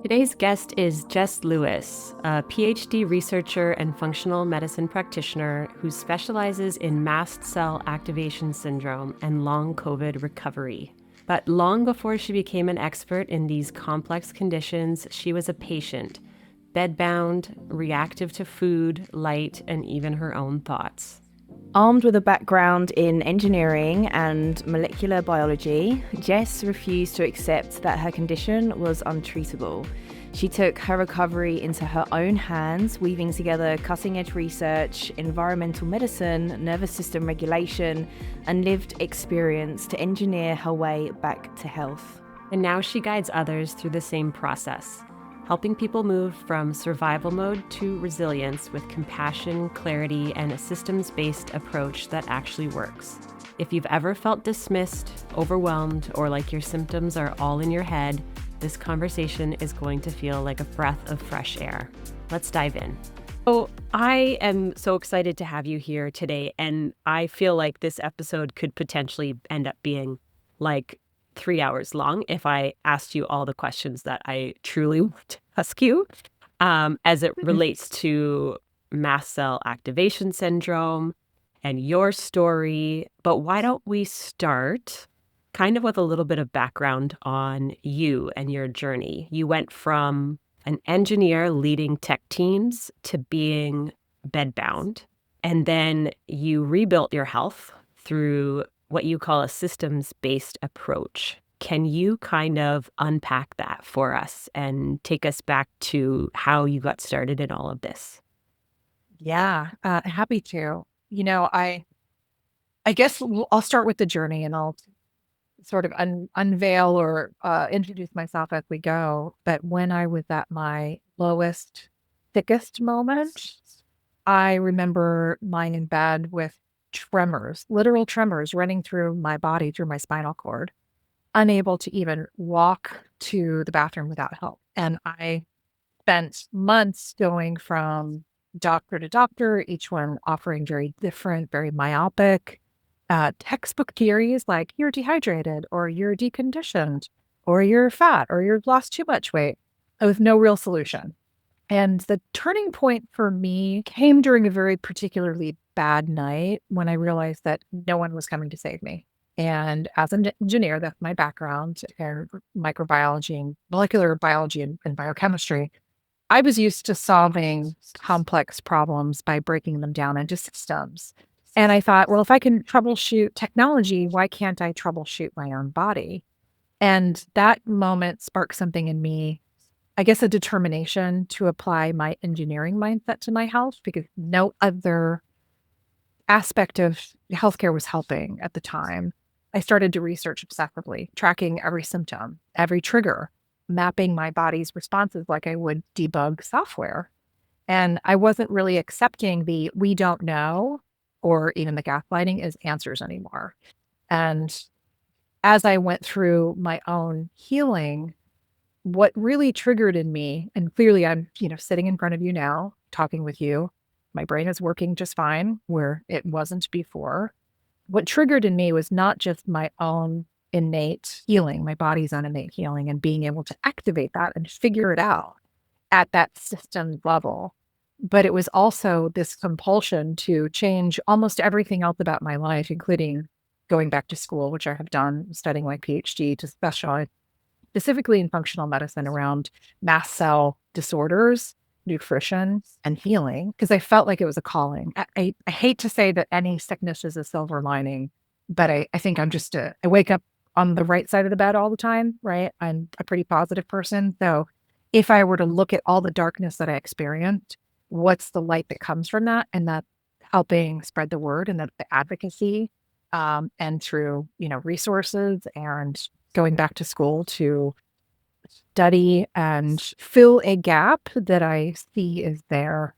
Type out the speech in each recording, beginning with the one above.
Today's guest is Jess Lewis, a PhD researcher and functional medicine practitioner who specializes in mast cell activation syndrome and long COVID recovery. But long before she became an expert in these complex conditions, she was a patient, bedbound, reactive to food, light, and even her own thoughts. Armed with a background in engineering and molecular biology, Jess refused to accept that her condition was untreatable. She took her recovery into her own hands, weaving together cutting-edge research, environmental medicine, nervous system regulation, and lived experience to engineer her way back to health. And now she guides others through the same process, helping people move from survival mode to resilience with compassion, clarity, and a systems-based approach that actually works. If you've ever felt dismissed, overwhelmed, or like your symptoms are all in your head, this conversation is going to feel like a breath of fresh air. Let's dive in. Oh, I am so excited to have you here today, and I feel like this episode could potentially end up being like 3 hours long if I asked you all the questions that I truly want to ask you as it relates to mast cell activation syndrome and your story. But why don't we start kind of with a little bit of background on you and your journey? You went from an engineer leading tech teams to being bedbound, and then you rebuilt your health through what you call a systems-based approach. Can you kind of unpack that for us and take us back to how you got started in all of this? Yeah, happy to. I guess I'll start with the journey and I'll sort of unveil or introduce myself as we go. But when I was at my lowest, thickest moment, I remember lying in bed with tremors, literal tremors running through my body, through my spinal cord, unable to even walk to the bathroom without help. And I spent months going from doctor to doctor, each one offering very different, very myopic textbook theories like you're dehydrated or you're deconditioned or you're fat or you've lost too much weight with no real solution. And the turning point for me came during a very particularly bad night when I realized that no one was coming to save me. And as an engineer, that's my background in microbiology and molecular biology and biochemistry. I was used to solving complex problems by breaking them down into systems. And I thought, well, if I can troubleshoot technology, why can't I troubleshoot my own body? And that moment sparked something in me, I guess, a determination to apply my engineering mindset to my health, because no other aspect of healthcare was helping at the time. I started to research obsessively, tracking every symptom, every trigger, mapping my body's responses like I would debug software. And I wasn't really accepting the we don't know or even the gaslighting as answers anymore. And as I went through my own healing, what really triggered in me, and clearly I'm, sitting in front of you now, talking with you, my brain is working just fine where it wasn't before. What triggered in me was not just my own innate healing, my body's own innate healing, and being able to activate that and figure it out at that system level. But it was also this compulsion to change almost everything else about my life, including going back to school, which I have done, studying my PhD to specialize specifically in functional medicine around mast cell disorders, nutrition, and healing, because I felt like it was a calling. I hate to say that any sickness is a silver lining, but I think I'm just I wake up on the right side of the bed all the time, right? I'm a pretty positive person. So if I were to look at all the darkness that I experienced, what's the light that comes from that? And that's helping spread the word, and that the advocacy and through, resources and going back to school to study and fill a gap that I see is there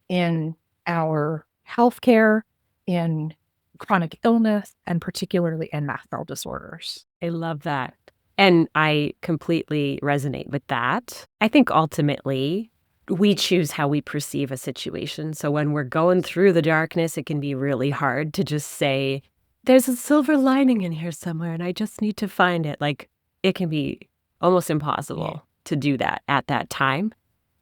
in our healthcare, in chronic illness, and particularly in mast cell disorders. I love that. And I completely resonate with that. I think ultimately we choose how we perceive a situation. So when we're going through the darkness, it can be really hard to just say, there's a silver lining in here somewhere and I just need to find it. Like, it can be almost impossible. to do that at that time.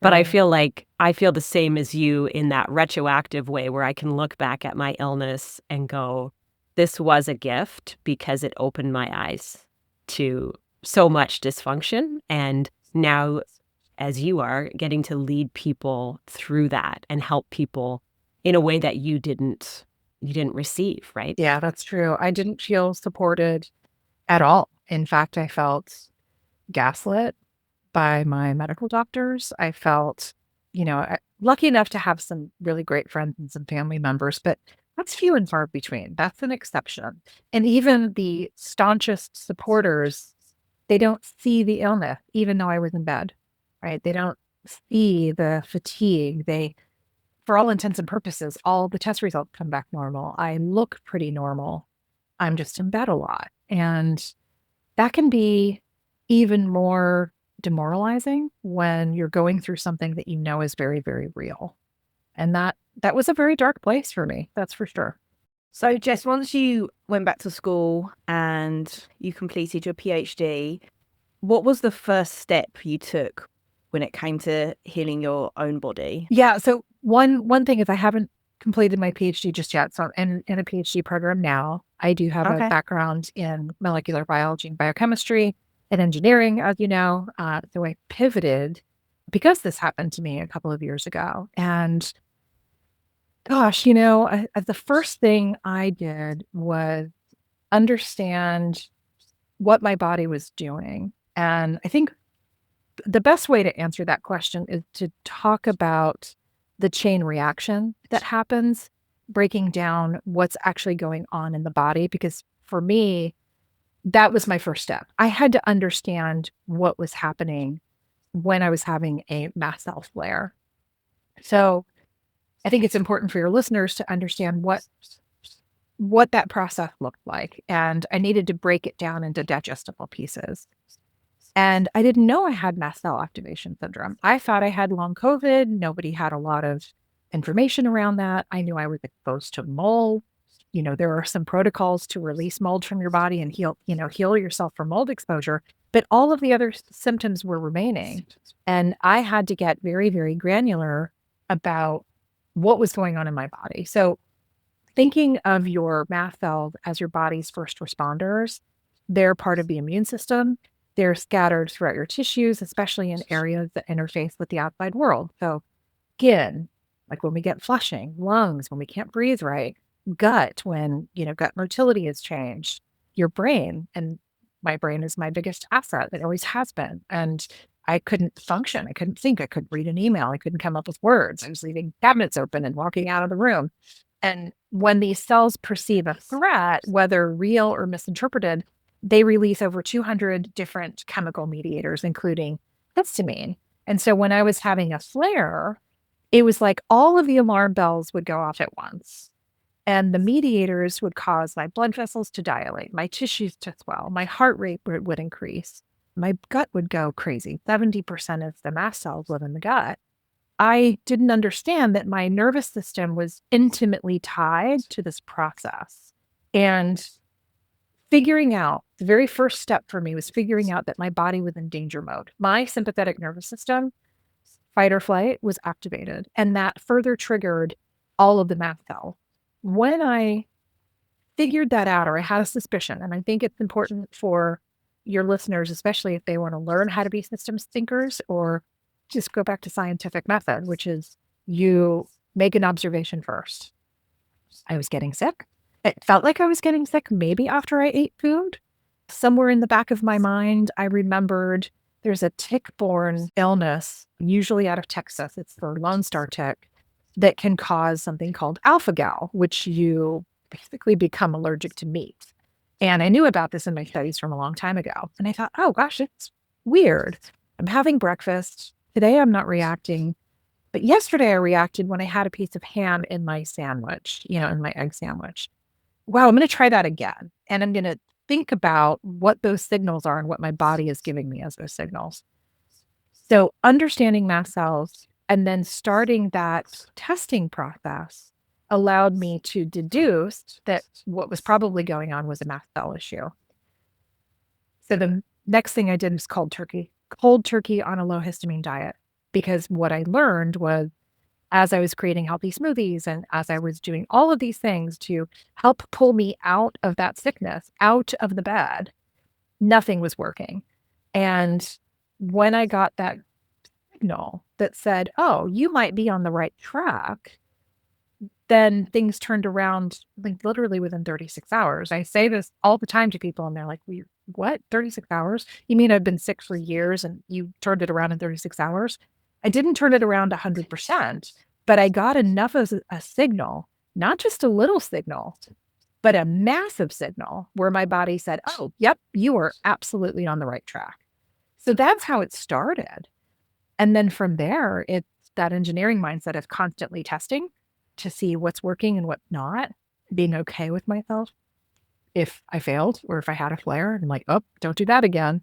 But I feel like I feel the same as you in that retroactive way where I can look back at my illness and go, this was a gift because it opened my eyes to so much dysfunction. And now, as you are, getting to lead people through that and help people in a way that you didn't receive, right? Yeah, that's true. I didn't feel supported at all. In fact, I felt gaslit by my medical doctors. I felt, lucky enough to have some really great friends and some family members, but that's few and far between. That's an exception. And even the staunchest supporters, they don't see the illness, even though I was in bed, right? They don't see the fatigue. For all intents and purposes, all the test results come back normal. I look pretty normal. I'm just in bed a lot. And that can be even more demoralizing when you're going through something that you know is very, very real. And that was a very dark place for me. That's for sure. So, Jess, once you went back to school and you completed your PhD, what was the first step you took when it came to healing your own body? Yeah. So one thing is I haven't completed my PhD just yet. So I'm in a PhD program now. I do have a background in molecular biology and biochemistry and engineering, as you know. So I pivoted because this happened to me a couple of years ago. And gosh, the first thing I did was understand what my body was doing. And I think the best way to answer that question is to talk about the chain reaction that happens, breaking down what's actually going on in the body. Because for me, that was my first step. I had to understand what was happening when I was having a mast cell flare. So I think it's important for your listeners to understand what that process looked like. And I needed to break it down into digestible pieces. And I didn't know I had mast cell activation syndrome. I thought I had long COVID. Nobody had a lot of information around that. I knew I was exposed to mold. There are some protocols to release mold from your body and heal yourself from mold exposure. But all of the other symptoms were remaining. And I had to get very, very granular about what was going on in my body. So thinking of your mast cells as your body's first responders, they're part of the immune system. They're scattered throughout your tissues, especially in areas that interface with the outside world. So skin, like when we get flushing, lungs, when we can't breathe right, gut, when, gut motility has changed, your brain. And my brain is my biggest asset. It always has been. And I couldn't function. I couldn't think. I couldn't read an email. I couldn't come up with words. I was leaving cabinets open and walking out of the room. And when these cells perceive a threat, whether real or misinterpreted, they release over 200 different chemical mediators, including histamine. And so when I was having a flare, it was like all of the alarm bells would go off at once. And the mediators would cause my blood vessels to dilate, my tissues to swell, my heart rate would increase, my gut would go crazy. 70% of the mast cells live in the gut. I didn't understand that my nervous system was intimately tied to this process. And figuring out, the very first step for me was figuring out that my body was in danger mode. My sympathetic nervous system, fight or flight, was activated. And that further triggered all of the mast cells. When I figured that out, or I had a suspicion, and I think it's important for your listeners, especially if they want to learn how to be systems thinkers, or just go back to scientific method, which is you make an observation first. I was getting sick. It felt like I was getting sick maybe after I ate food. Somewhere in the back of my mind, I remembered there's a tick-borne illness, usually out of Texas. It's the Lone Star tick, that can cause something called alpha-gal, which you basically become allergic to meat. And I knew about this in my studies from a long time ago. And I thought, oh gosh, it's weird. I'm having breakfast. Today I'm not reacting. But yesterday I reacted when I had a piece of ham in my sandwich, in my egg sandwich. Wow, I'm going to try that again. And I'm going to think about what those signals are and what my body is giving me as those signals. So understanding mast cells and then starting that testing process allowed me to deduce that what was probably going on was a mast cell issue. So the next thing I did was cold turkey cold turkey on a low histamine diet, because what I learned was, as I was creating healthy smoothies and as I was doing all of these things to help pull me out of that sickness, out of the bed, nothing was working. And when I got that signal that said, oh, you might be on the right track, then things turned around like literally within 36 hours. I say this all the time to people and they're like, what? 36 hours? You mean I've been sick for years and you turned it around in 36 hours? I didn't turn it around 100%, but I got enough of a signal, not just a little signal, but a massive signal where my body said, oh, yep, you are absolutely on the right track. So that's how it started. And then from there, it's that engineering mindset of constantly testing to see what's working and what's not, being okay with myself. If I failed or if I had a flare, I'm like, oh, don't do that again.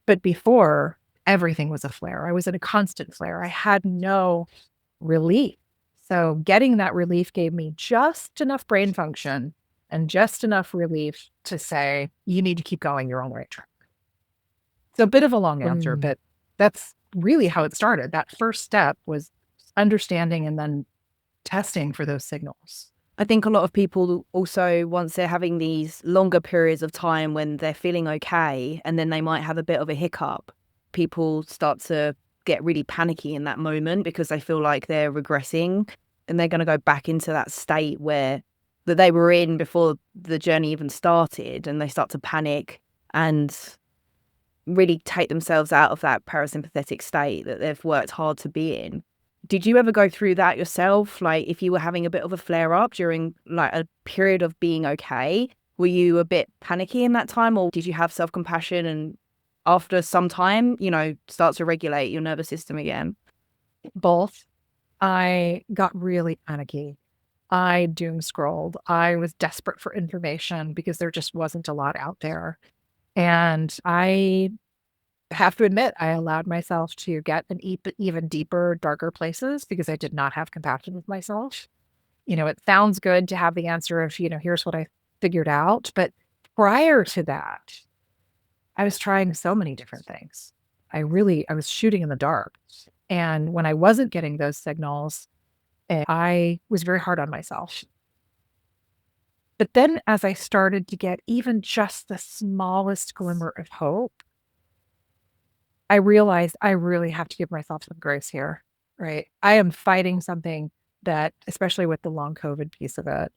But before, everything was a flare. I was in a constant flare. I had no relief. So getting that relief gave me just enough brain function and just enough relief to say, you need to keep going. You're on the right track. So a bit of a long answer, but that's really how it started. That first step was understanding and then testing for those signals. I think a lot of people also, once they're having these longer periods of time when they're feeling okay, and then they might have a bit of a hiccup, people start to get really panicky in that moment because they feel like they're regressing and they're going to go back into that state that they were in before the journey even started, and they start to panic and really take themselves out of that parasympathetic state that they've worked hard to be in. Did you ever go through that yourself? Like, if you were having a bit of a flare up during like a period of being okay, were you a bit panicky in that time, or did you have self-compassion and after some time, start to regulate your nervous system again? Both. I got really panicky. I doom scrolled. I was desperate for information because there just wasn't a lot out there. And I have to admit, I allowed myself to get in even deeper, darker places because I did not have compassion with myself. It sounds good to have the answer of, here's what I figured out. But prior to that, I was trying so many different things. I was shooting in the dark. And when I wasn't getting those signals, I was very hard on myself. But then as I started to get even just the smallest glimmer of hope, I realized I really have to give myself some grace here, right? I am fighting something that, especially with the long COVID piece of it,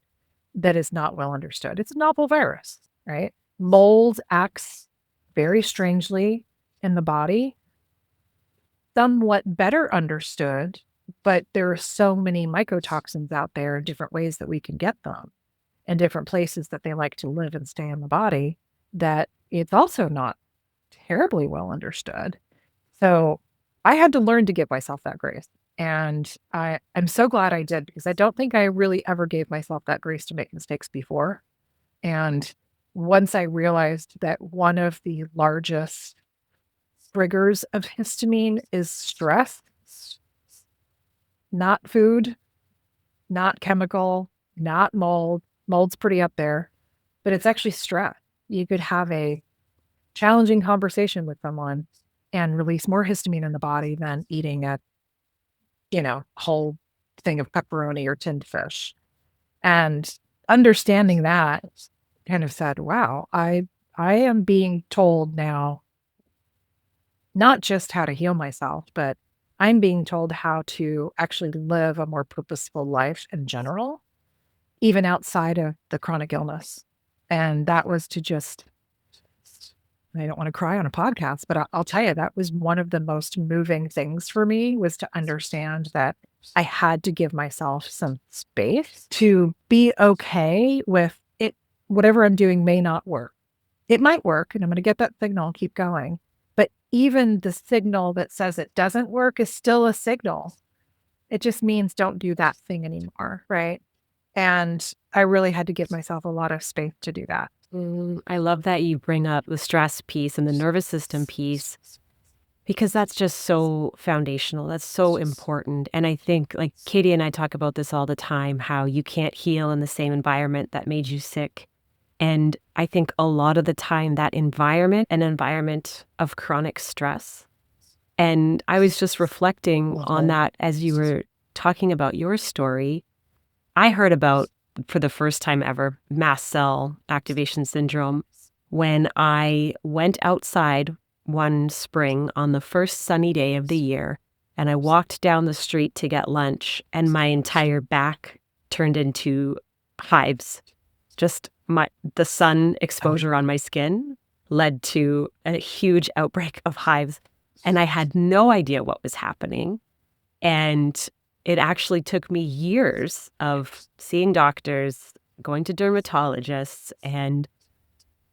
that is not well understood. It's a novel virus, right? Mold acts very strangely in the body, somewhat better understood, but there are so many mycotoxins out there, different ways that we can get them, and different places that they like to live and stay in the body, that it's also not terribly well understood. So I had to learn to give myself that grace. And I'm so glad I did, because I don't think I really ever gave myself that grace to make mistakes before. And once I realized that one of the largest triggers of histamine is stress, not food, not chemical, not mold. Mold's pretty up there, but it's actually stress. You could have a challenging conversation with someone and release more histamine in the body than eating a, whole thing of pepperoni or tinned fish. And understanding that kind of said, wow, I am being told now not just how to heal myself, but I'm being told how to actually live a more purposeful life in general, even outside of the chronic illness. And that was to just, I don't want to cry on a podcast, but I'll tell you, that was one of the most moving things for me, was to understand that I had to give myself some space to be okay with it. Whatever I'm doing may not work. It might work, and I'm going to get that signal, keep going. But even the signal that says it doesn't work is still a signal. It just means don't do that thing anymore, right? And I really had to give myself a lot of space to do that. I love that you bring up the stress piece and the nervous system piece, because that's just so foundational. That's so important. And I think, like, Katie and I talk about this all the time, how you can't heal in the same environment that made you sick. And I think a lot of the time that an environment of chronic stress. And I was just reflecting on that as you were talking about your story. I heard about, for the first time ever, mast cell activation syndrome when I went outside one spring on the first sunny day of the year, and I walked down the street to get lunch, and my entire back turned into hives. Just the sun exposure on my skin led to a huge outbreak of hives, and I had no idea what was happening. And it actually took me years of seeing doctors, going to dermatologists, and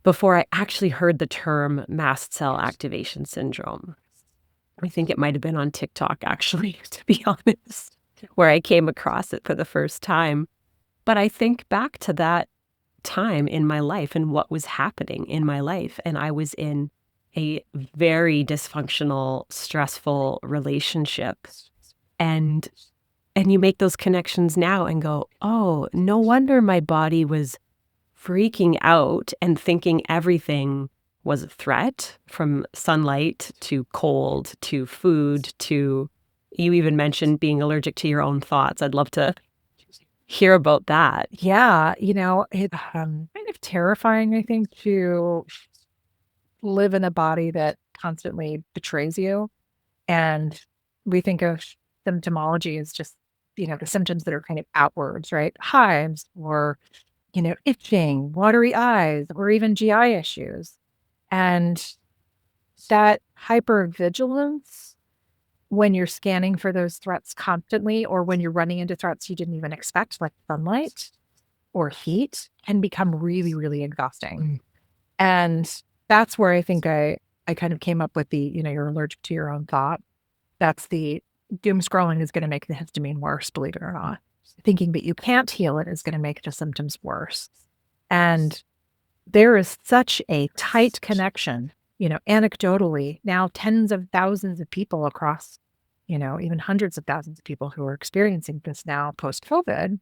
before I actually heard the term mast cell activation syndrome. I think it might have been on TikTok, actually, to be honest, where I came across it for the first time. But I think back to that time in my life and what was happening in my life. And I was in a very dysfunctional, stressful relationship. And you make those connections now and go, oh, no wonder my body was freaking out and thinking everything was a threat, from sunlight to cold to food to, you even mentioned being allergic to your own thoughts. I'd love to hear about that. Yeah, it's kind of terrifying, I think, to live in a body that constantly betrays you. And we think of symptomology as just, the symptoms that are kind of outwards, right? Hives or, itching, watery eyes, or even GI issues. And that hypervigilance when you're scanning for those threats constantly, or when you're running into threats you didn't even expect, like sunlight or heat, can become really, really exhausting. And that's where I think I kind of came up with the, you're allergic to your own thought. That's the doom scrolling is going to make the histamine worse, believe it or not. Thinking that you can't heal it is going to make the symptoms worse. And there is such a tight connection, anecdotally, now tens of thousands of people across, even hundreds of thousands of people who are experiencing this now post-COVID,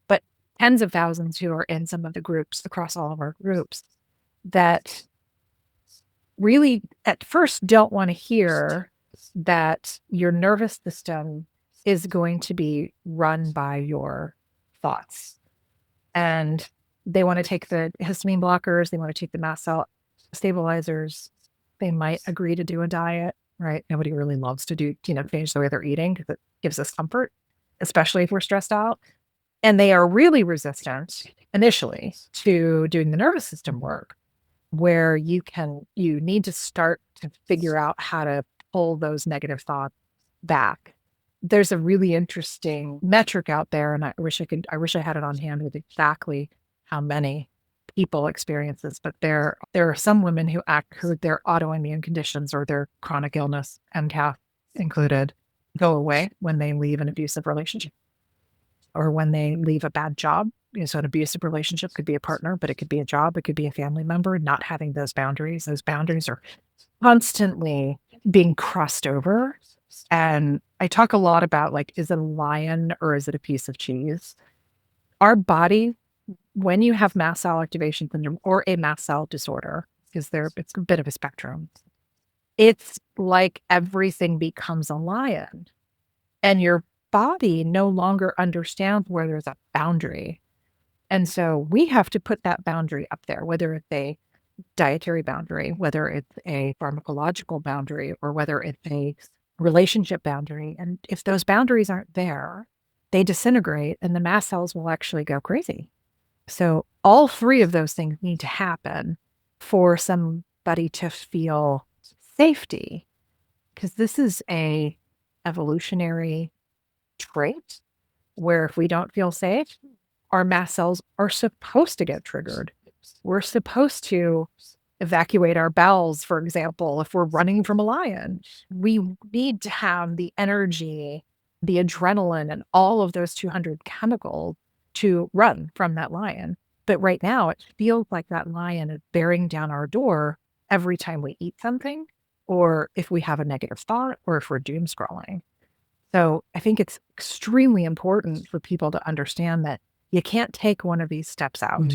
but tens of thousands who are in some of the groups across all of our groups that really at first don't want to hear that your nervous system is going to be run by your thoughts. And they want to take the histamine blockers, they want to take the mast cell stabilizers. They might agree to do a diet, right? Nobody really loves to do, change the way they're eating because it gives us comfort, especially if we're stressed out. And they are really resistant initially to doing the nervous system work, where you need to start to figure out how to pull those negative thoughts back. There's a really interesting metric out there, and I wish I had it on hand with exactly how many people experience this, but there are some women who their autoimmune conditions or their chronic illness, MCAS included, go away when they leave an abusive relationship or when they leave a bad job. So an abusive relationship could be a partner, but it could be a job, it could be a family member, not having those boundaries. Those boundaries are constantly being crossed over. And I talk a lot about, like, is it a lion or is it a piece of cheese? Our body, when you have mast cell activation syndrome or a mast cell disorder, because it's a bit of a spectrum, it's like everything becomes a lion and your body no longer understands where there's a boundary. And so we have to put that boundary up there, whether it's a dietary boundary, whether it's a pharmacological boundary, or whether it's a relationship boundary. And if those boundaries aren't there, they disintegrate and the mast cells will actually go crazy. So all three of those things need to happen for somebody to feel safety, because this is a evolutionary trait where if we don't feel safe, our mast cells are supposed to get triggered. We're supposed to evacuate our bowels, for example, if we're running from a lion. We need to have the energy, the adrenaline, and all of those 200 chemicals to run from that lion. But right now, it feels like that lion is bearing down our door every time we eat something, or if we have a negative thought, or if we're doom scrolling. So I think it's extremely important for people to understand that you can't take one of these steps out.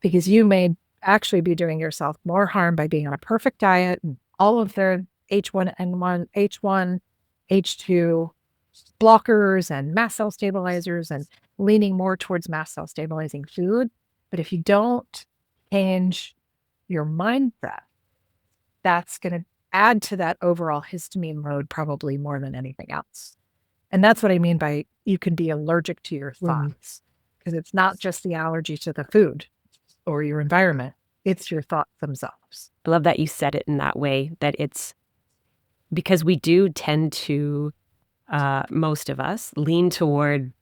because you may actually be doing yourself more harm by being on a perfect diet and all of the H1N1, H1, H2 blockers and mast cell stabilizers and leaning more towards mast cell stabilizing food. But if you don't change your mindset, that's going to add to that overall histamine load probably more than anything else. And that's what I mean by you can be allergic to your thoughts, because it's not just the allergy to the food or your environment, it's your thoughts themselves. I love that you said it in that way, that it's because we do tend to, most of us, lean toward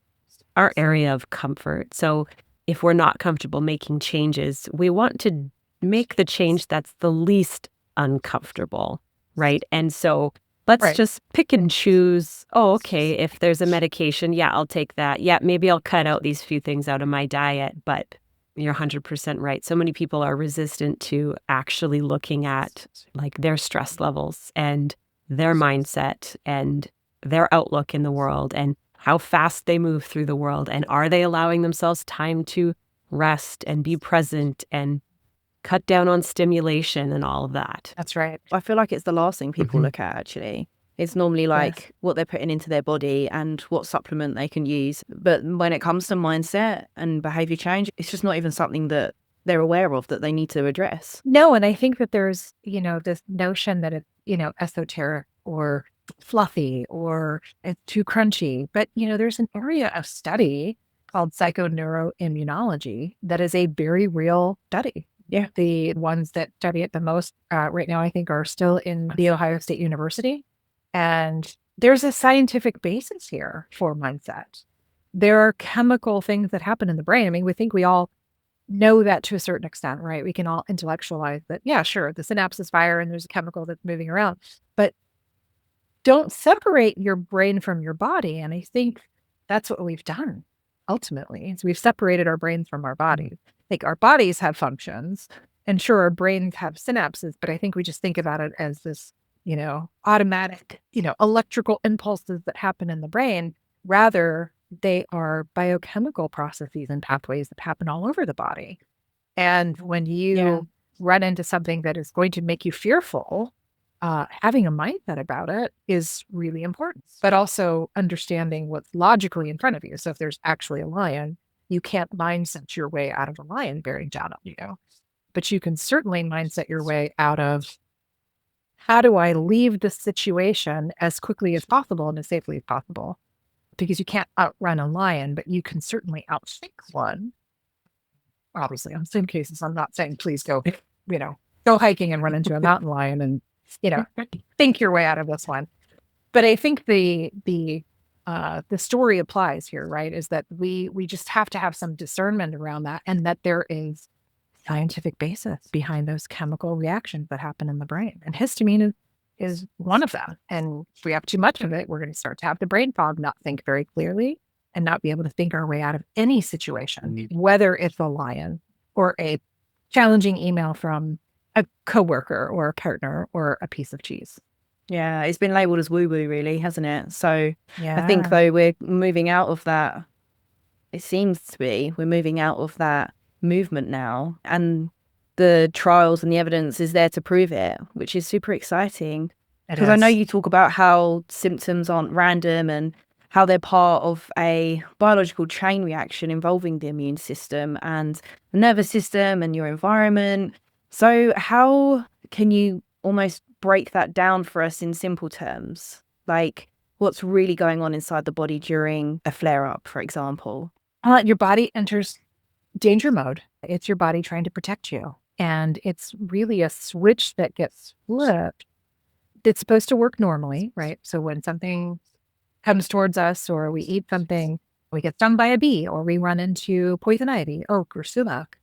our area of comfort. So if we're not comfortable making changes, we want to make the change that's the least uncomfortable, right? And so let's just pick and choose. Oh, okay, if there's a medication, yeah, I'll take that. Yeah, maybe I'll cut out these few things out of my diet. But you're 100% right. So many people are resistant to actually looking at like their stress levels and their mindset and their outlook in the world and how fast they move through the world. And are they allowing themselves time to rest and be present and cut down on stimulation and all of that? That's right. I feel like it's the last thing people look at, actually. It's normally like what they're putting into their body and what supplement they can use. But when it comes to mindset and behavior change, it's just not even something that they're aware of that they need to address. No, and I think that there's, this notion that it's, esoteric or fluffy or it's too crunchy. But, there's an area of study called psychoneuroimmunology that is a very real study. Yeah. The ones that study it the most right now, I think, are still in The Ohio State University. And there's a scientific basis here for mindset. There are chemical things that happen in the brain. I mean, we think we all know that to a certain extent, right? We can all intellectualize that, yeah, sure, the synapses fire and there's a chemical that's moving around. But don't separate your brain from your body. And I think that's what we've done ultimately, is we've separated our brains from our bodies. Like our bodies have functions, and sure, our brains have synapses, but I think we just think about it as this, automatic, electrical impulses that happen in the brain. Rather, they are biochemical processes and pathways that happen all over the body. And when you run into something that is going to make you fearful, having a mindset about it is really important, but also understanding what's logically in front of you. So if there's actually a lion, you can't mindset your way out of a lion bearing down on you, but you can certainly mindset your way out of, how do I leave the situation as quickly as possible and as safely as possible? Because you can't outrun a lion, but you can certainly outthink one. Obviously, in some cases, I'm not saying please go, go hiking and run into a mountain lion and, think your way out of this one. But I think the story applies here, right? Is that we just have to have some discernment around that, and that there is scientific basis behind those chemical reactions that happen in the brain. And histamine is one of them. And if we have too much of it, we're going to start to have the brain fog, not think very clearly, and not be able to think our way out of any situation, whether it's a lion or a challenging email from a coworker or a partner or a piece of cheese. Yeah, it's been labeled as woo-woo, really, hasn't it? So I think, though, we're moving out of that. It seems to be we're moving out of that movement now, and the trials and the evidence is there to prove it, which is super exciting. Because I know you talk about how symptoms aren't random and how they're part of a biological chain reaction involving the immune system and the nervous system and your environment. So how can you almost break that down for us in simple terms? Like, what's really going on inside the body during a flare-up, for example? Your body enters danger mode. It's your body trying to protect you. And it's really a switch that gets flipped. It's supposed to work normally, right? So when something comes towards us, or we eat something, we get stung by a bee, or we run into poison ivy, oak, or sumac,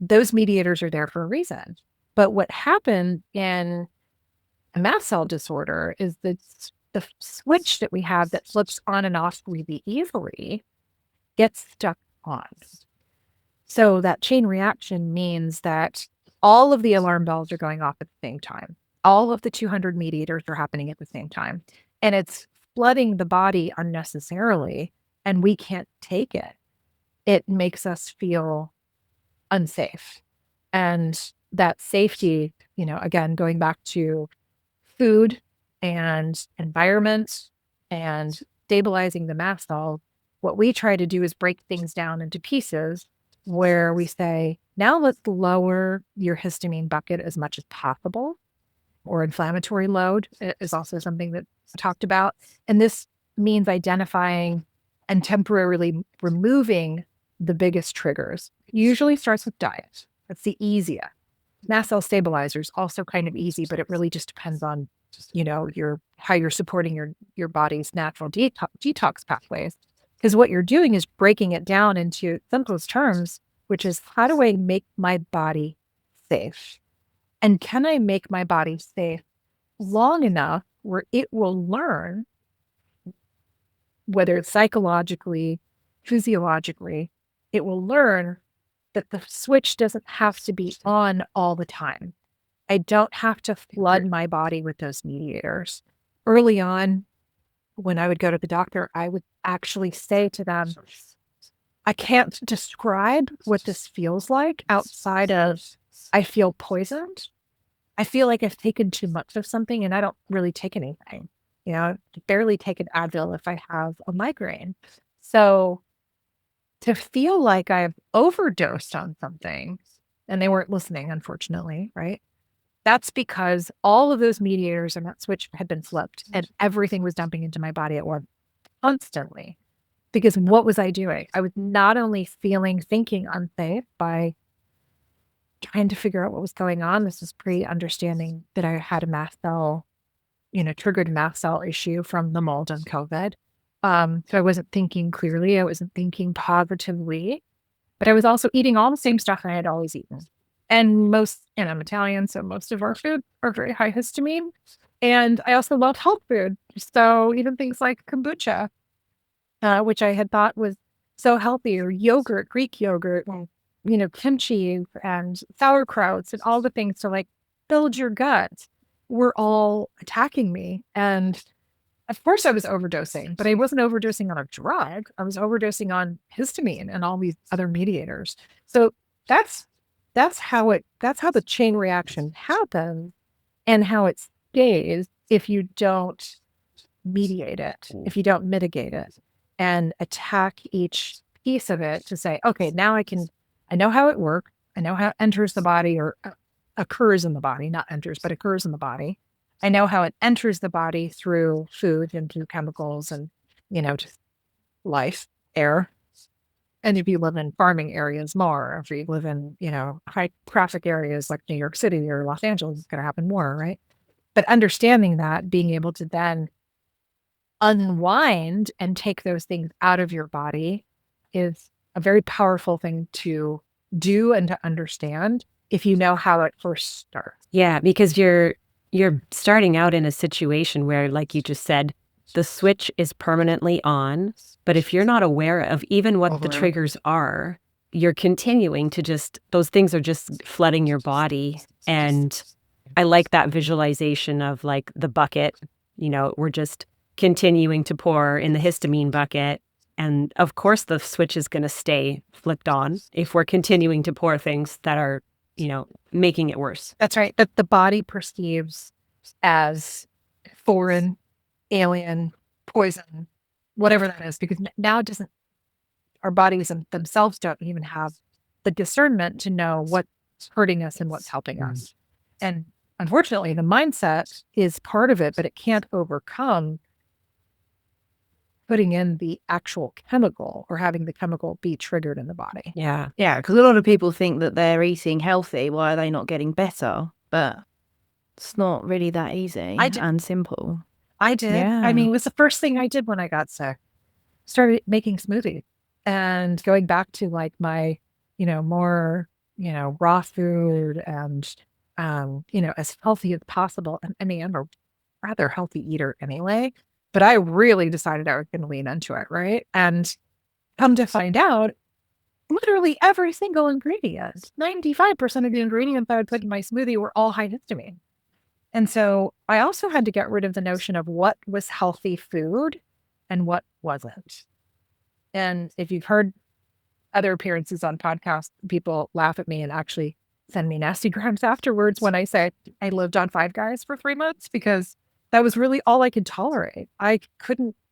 those mediators are there for a reason. But what happened in a mast cell disorder is that the switch that we have that flips on and off really easily gets stuck on. So that chain reaction means that all of the alarm bells are going off at the same time. All of the 200 mediators are happening at the same time. And it's flooding the body unnecessarily, and we can't take it. It makes us feel unsafe. And that safety, again, going back to food and environment and stabilizing the mast cell, what we try to do is break things down into pieces where we say, now let's lower your histamine bucket as much as possible, or inflammatory load is also something that I talked about. And this means identifying and temporarily removing the biggest triggers. Usually starts with diet. That's the easiest. Mast cell stabilizers, also kind of easy, but it really just depends on, how you're supporting your body's natural detox pathways. Because what you're doing is breaking it down into simplest terms, which is, how do I make my body safe? And can I make my body safe long enough where it will learn, whether it's psychologically, physiologically, it will learn that the switch doesn't have to be on all the time. I don't have to flood my body with those mediators. Early on, when I would go to the doctor, I would actually say to them, I can't describe what this feels like outside of, I feel poisoned. I feel like I've taken too much of something and I don't really take anything. I barely take an Advil if I have a migraine. So to feel like I've overdosed on something, and they weren't listening, unfortunately, right? That's because all of those mediators and that switch had been flipped and everything was dumping into my body at once constantly. Because what was I doing? I was not only thinking unsafe by trying to figure out what was going on. This was pre-understanding that I had a mast cell, triggered mast cell issue from the mold and COVID. So I wasn't thinking clearly. I wasn't thinking positively, but I was also eating all the same stuff I had always eaten. And I'm Italian, so most of our food are very high histamine. And I also love health food. So even things like kombucha, which I had thought was so healthy, or yogurt, Greek yogurt, kimchi and sauerkrauts and all the things to build your gut, were all attacking me. And of course I was overdosing, but I wasn't overdosing on a drug. I was overdosing on histamine and all these other mediators. So that's how the chain reaction happens, and how it stays if you don't mediate it, if you don't mitigate it and attack each piece of it to say, okay, now I know how it works. I know how it enters the body, or occurs in the body, not enters, but occurs in the body. I know how it enters the body through food and through chemicals and, just life, air. And if you live in farming areas more, if you live in, high traffic areas like New York City or Los Angeles, it's going to happen more, right? But understanding that, being able to then unwind and take those things out of your body is a very powerful thing to do and to understand if you know how it first starts. Yeah, because you're starting out in a situation where, like you just said, the switch is permanently on, but if you're not aware of even what the triggers are, you're continuing to those things are just flooding your body. And I like that visualization of the bucket, we're just continuing to pour in the histamine bucket. And of course the switch is going to stay flipped on if we're continuing to pour things that are, making it worse. That's right. That the body perceives as foreign, alien, poison, whatever that is, because now our bodies themselves don't even have the discernment to know what's hurting us and what's helping us. And unfortunately, the mindset is part of it, but it can't overcome putting in the actual chemical or having the chemical be triggered in the body. Yeah. Yeah. Because a lot of people think that they're eating healthy. Why are they not getting better? But it's not really that easy and simple. I did. Yeah. I mean, it was the first thing I did when I got sick. Started making smoothies and going back to my, more, raw food and, as healthy as possible. And I mean, I'm a rather healthy eater anyway, but I really decided I was going to lean into it, right? And come to find out, literally every single ingredient, 95% of the ingredients I would put in my smoothie were all high histamine. And so I also had to get rid of the notion of what was healthy food and what wasn't. And if you've heard other appearances on podcasts, people laugh at me and actually send me nasty grams afterwards when I say I lived on Five Guys for 3 months, because that was really all I could tolerate. I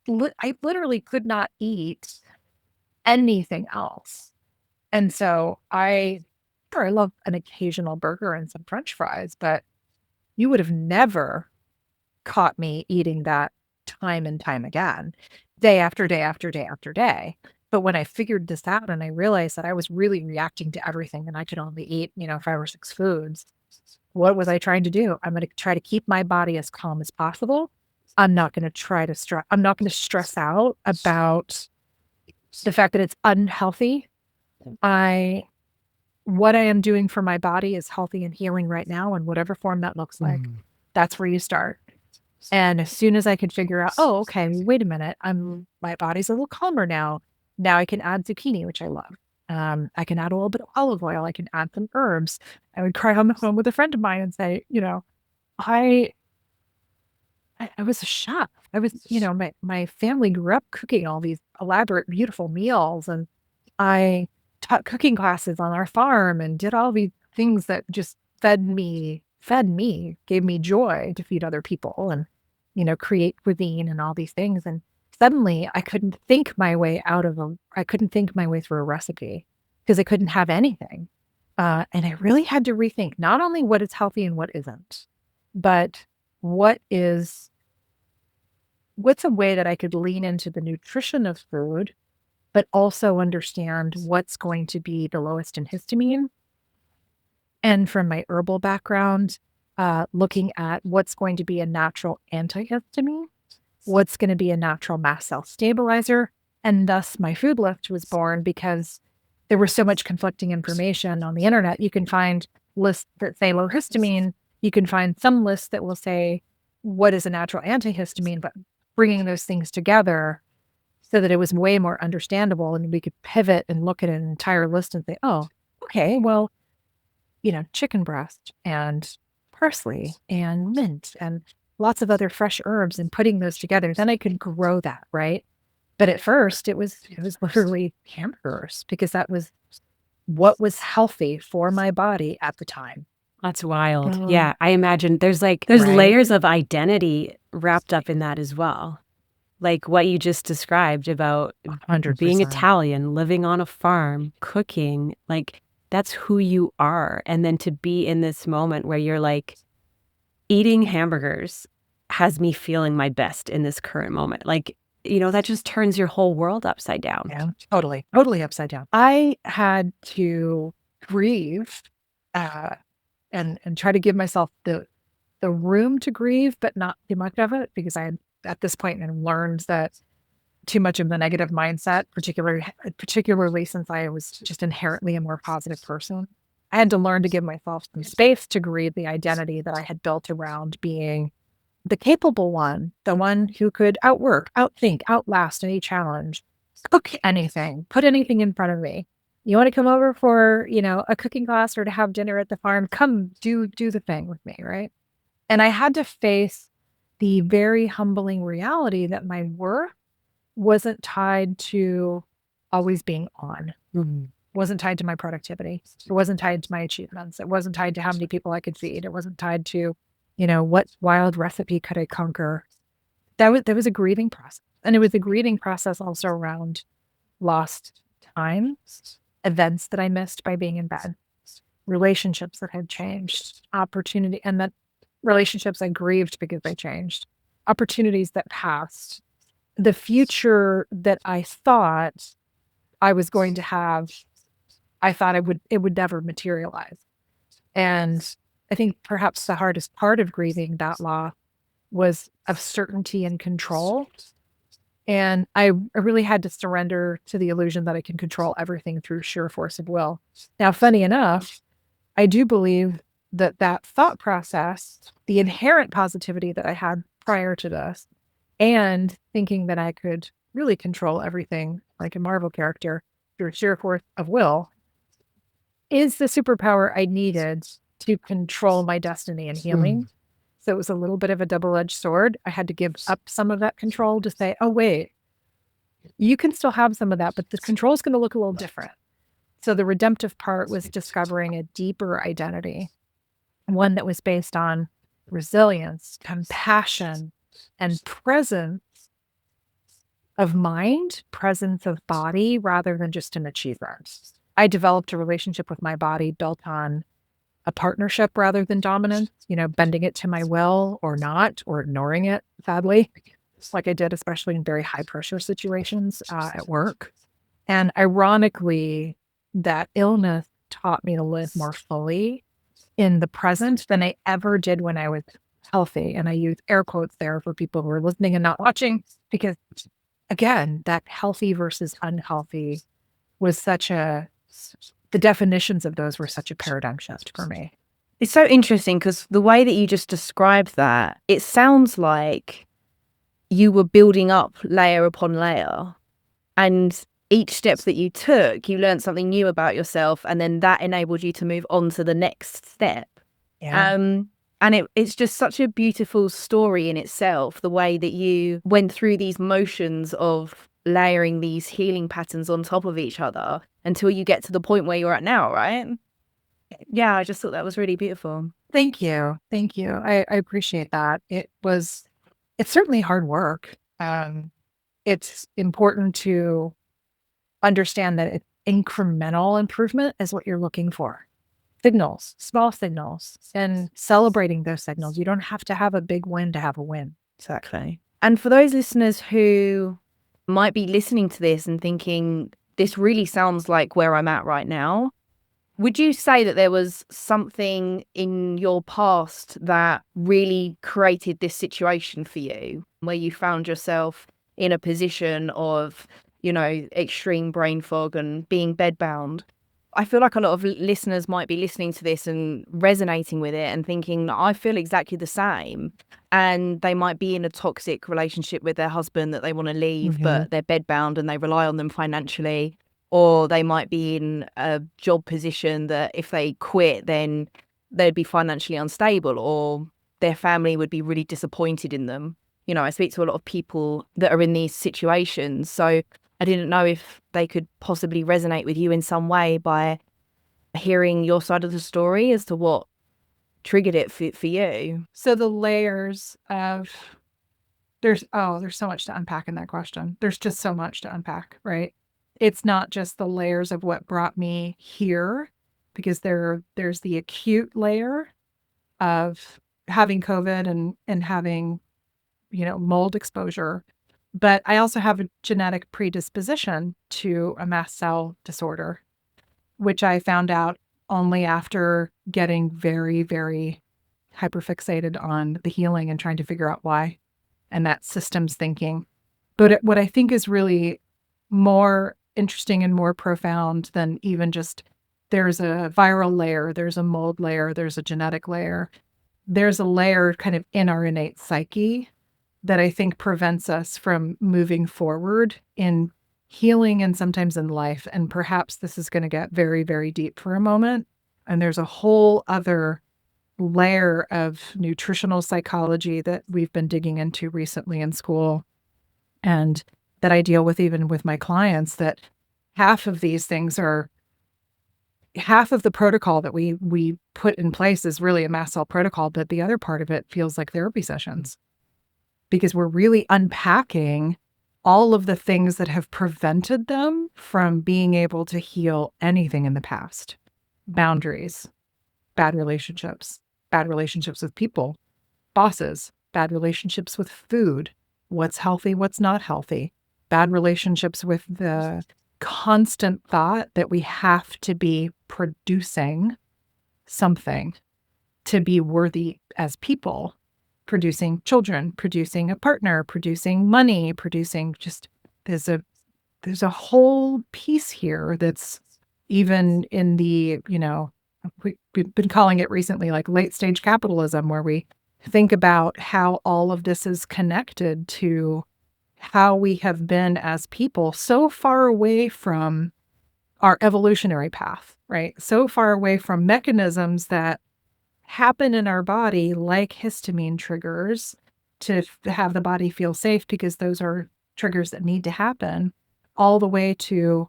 literally could not eat anything else. And so I love an occasional burger and some French fries, but you would have never caught me eating that time and time again, day after day after day after day. But when I figured this out and I realized that I was really reacting to everything and I could only eat, 5 or 6 foods, what was I trying to do? I'm going to try to keep my body as calm as possible. I'm not going to stress out about the fact that it's unhealthy. What I am doing for my body is healthy and healing right now, in whatever form that looks like. That's where you start. And as soon as I could figure out, oh, okay, wait a minute, my body's a little calmer now. Now I can add zucchini, which I love. I can add a little bit of olive oil. I can add some herbs. I would cry on the phone with a friend of mine and say, I was a chef. I was, my family grew up cooking all these elaborate, beautiful meals, and I taught cooking classes on our farm and did all these things that just fed me, gave me joy to feed other people and, create cuisine and all these things. And suddenly I couldn't think my way through a recipe because I couldn't have anything. And I really had to rethink not only what is healthy and what isn't, but what's a way that I could lean into the nutrition of food, but also understand what's going to be the lowest in histamine. And from my herbal background, looking at what's going to be a natural antihistamine, what's going to be a natural mast cell stabilizer. And thus my food list was born, because there was so much conflicting information on the internet. You can find lists that say low histamine. You can find some lists that will say what is a natural antihistamine, but bringing those things together so that it was way more understandable, and we could pivot and look at an entire list and say, oh, okay, well, chicken breast and parsley and mint and lots of other fresh herbs, and putting those together, then I could grow that, right? But at first it was literally hamburgers, because that was what was healthy for my body at the time. That's wild. Yeah, I imagine there's layers of identity wrapped up in that as well. Like what you just described about 100%. Being Italian, living on a farm, cooking, like that's who you are. And then to be in this moment where you're like, eating hamburgers has me feeling my best in this current moment. Like, that just turns your whole world upside down. Yeah, totally upside down. I had to grieve and try to give myself the room to grieve, but not too much of it, because I had at this point and learned that too much of the negative mindset, particularly since I was just inherently a more positive person. I had to learn to give myself some space to grieve the identity that I had built around being the capable one, the one who could outwork, outthink, outlast any challenge, cook anything, put anything in front of me. You want to come over for, a cooking class or to have dinner at the farm? Come do the thing with me, right? And I had to face the very humbling reality that my worth wasn't tied to always being on. Wasn't tied to my productivity. It wasn't tied to my achievements. It wasn't tied to how many people I could feed. It wasn't tied to, what wild recipe could I conquer. That was a grieving process. And it was a grieving process also around lost time, events that I missed by being in bed, relationships that had changed, opportunity, and that relationships I grieved because they changed, opportunities that passed, the future that I thought I was going to have, I thought it would never materialize. And I think perhaps the hardest part of grieving that loss was of certainty and control. And I really had to surrender to the illusion that I can control everything through sheer force of will. Now, funny enough, I do believe that thought process, the inherent positivity that I had prior to this, and thinking that I could really control everything like a Marvel character through sheer force of will, is the superpower I needed to control my destiny and healing. So it was a little bit of a double-edged sword. I had to give up some of that control to say, oh, wait, you can still have some of that, but the control is going to look a little different. So the redemptive part was discovering a deeper identity, one that was based on resilience, compassion, and presence of mind, presence of body, rather than just an achievement. I developed a relationship with my body built on a partnership rather than dominance, bending it to my will or not, or ignoring it, sadly, like I did, especially in very high pressure situations at work. And ironically, that illness taught me to live more fully in the present than I ever did when I was healthy. And I use air quotes there for people who are listening and not watching, because again, that healthy versus unhealthy was the definitions of those were such a paradigm shift for me. It's so interesting because the way that you just described that, it sounds like you were building up layer upon layer, and each step that you took, you learned something new about yourself, and then that enabled you to move on to the next step. Yeah. And it's just such a beautiful story in itself, the way that you went through these motions of layering these healing patterns on top of each other until you get to the point where you're at now, right? Yeah, I just thought that was really beautiful. Thank you. Thank you. I appreciate that. It's certainly hard work. It's important to understand that incremental improvement is what you're looking for. Signals, small signals, and celebrating those signals. You don't have to have a big win to have a win. Exactly. And for those listeners who might be listening to this and thinking, this really sounds like where I'm at right now, would you say that there was something in your past that really created this situation for you, where you found yourself in a position of, extreme brain fog and being bedbound? I feel like a lot of listeners might be listening to this and resonating with it and thinking, I feel exactly the same. And they might be in a toxic relationship with their husband that they want to leave, but they're bedbound and they rely on them financially. Or they might be in a job position that if they quit, then they'd be financially unstable, or their family would be really disappointed in them. I speak to a lot of people that are in these situations. So I didn't know if they could possibly resonate with you in some way by hearing your side of the story as to what triggered it for you. So the layers of there's so much to unpack in that question. There's just so much to unpack, right? It's not just the layers of what brought me here, because there's the acute layer of having COVID and having, mold exposure. But I also have a genetic predisposition to a mast cell disorder, which I found out only after getting very, very hyperfixated on the healing and trying to figure out why, and that systems thinking. But what I think is really more interesting and more profound than even just there's a viral layer, there's a mold layer, there's a genetic layer, there's a layer kind of in our innate psyche that I think prevents us from moving forward in healing and sometimes in life. And perhaps this is going to get very, very deep for a moment. And there's a whole other layer of nutritional psychology that we've been digging into recently in school, and that I deal with even with my clients, that half of these things are half of the protocol that we put in place is really a mast cell protocol, but the other part of it feels like therapy sessions, because we're really unpacking all of the things that have prevented them from being able to heal anything in the past. Boundaries, bad relationships with people, bosses, bad relationships with food, what's healthy, what's not healthy, bad relationships with the constant thought that we have to be producing something to be worthy as people, producing children, producing a partner, producing money, producing just, there's a whole piece here that's even in the, we've been calling it recently like late stage capitalism, where we think about how all of this is connected to how we have been as people so far away from our evolutionary path, right? So far away from mechanisms that happen in our body, like histamine triggers, to have the body feel safe, because those are triggers that need to happen, all the way to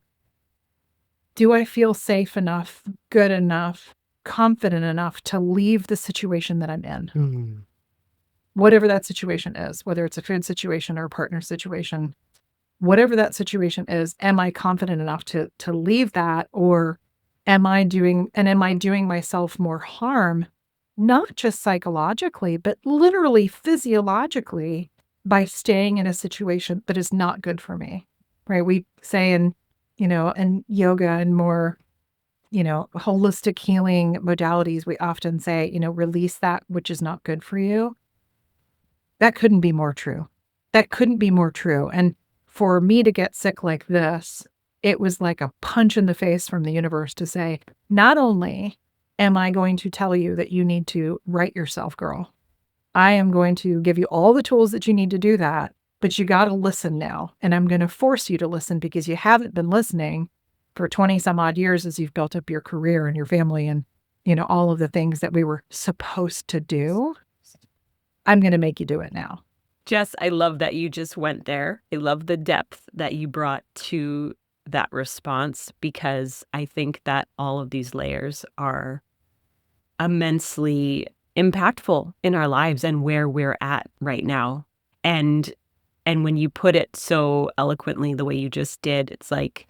Do I feel safe enough, good enough, confident enough to leave the situation that I'm in? Whatever that situation is, whether it's a food situation or a partner situation, whatever that situation is, am I confident enough to leave that, or am I doing myself more harm, not just psychologically, but literally physiologically, by staying in a situation that is not good for me, right? We say in yoga and more, holistic healing modalities, we often say, release that which is not good for you. That couldn't be more true. That couldn't be more true. And for me to get sick like this, it was like a punch in the face from the universe to say, not only am I going to tell you that you need to right yourself, girl, I am going to give you all the tools that you need to do that, but you got to listen now. And I'm going to force you to listen because you haven't been listening for 20 some odd years as you've built up your career and your family and, all of the things that we were supposed to do. I'm going to make you do it now. Jess, I love that you just went there. I love the depth that you brought to that response, because I think that all of these layers are immensely impactful in our lives and where we're at right now. And when you put it so eloquently the way you just did, it's like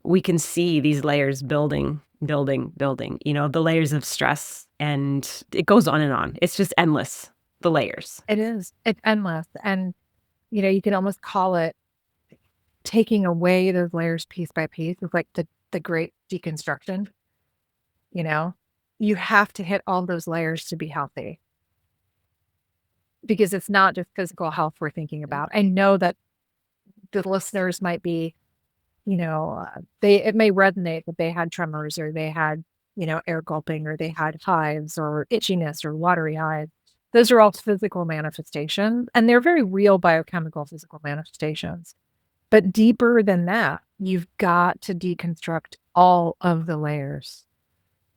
we can see these layers building, the layers of stress, and it goes on and on. It's just endless, the layers. It is. It's endless. And, you can almost call it taking away those layers piece by piece. It's like the great deconstruction. You have to hit all those layers to be healthy, because it's not just physical health we're thinking about. I know that the listeners might be, it may resonate that they had tremors, or they had, air gulping, or they had hives or itchiness or watery eyes. Those are all physical manifestations, and they're very real biochemical physical manifestations. But deeper than that, you've got to deconstruct all of the layers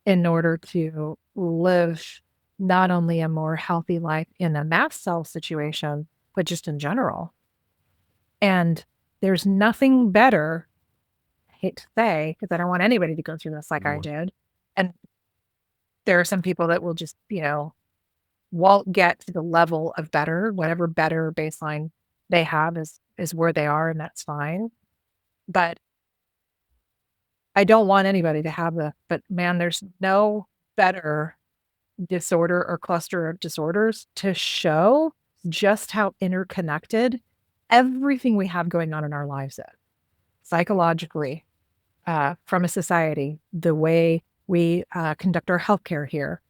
in order to live not only a more healthy life in a mast cell situation, but just in general. And there's nothing better, I hate to say, because I don't want anybody to go through this like I did. And there are some people that will just, won't get to the level of better, whatever better baseline they have is where they are, and that's fine. But I don't want anybody to have but man, there's no better disorder or cluster of disorders to show just how interconnected everything we have going on in our lives is. Psychologically, from a society, the way we conduct our healthcare here,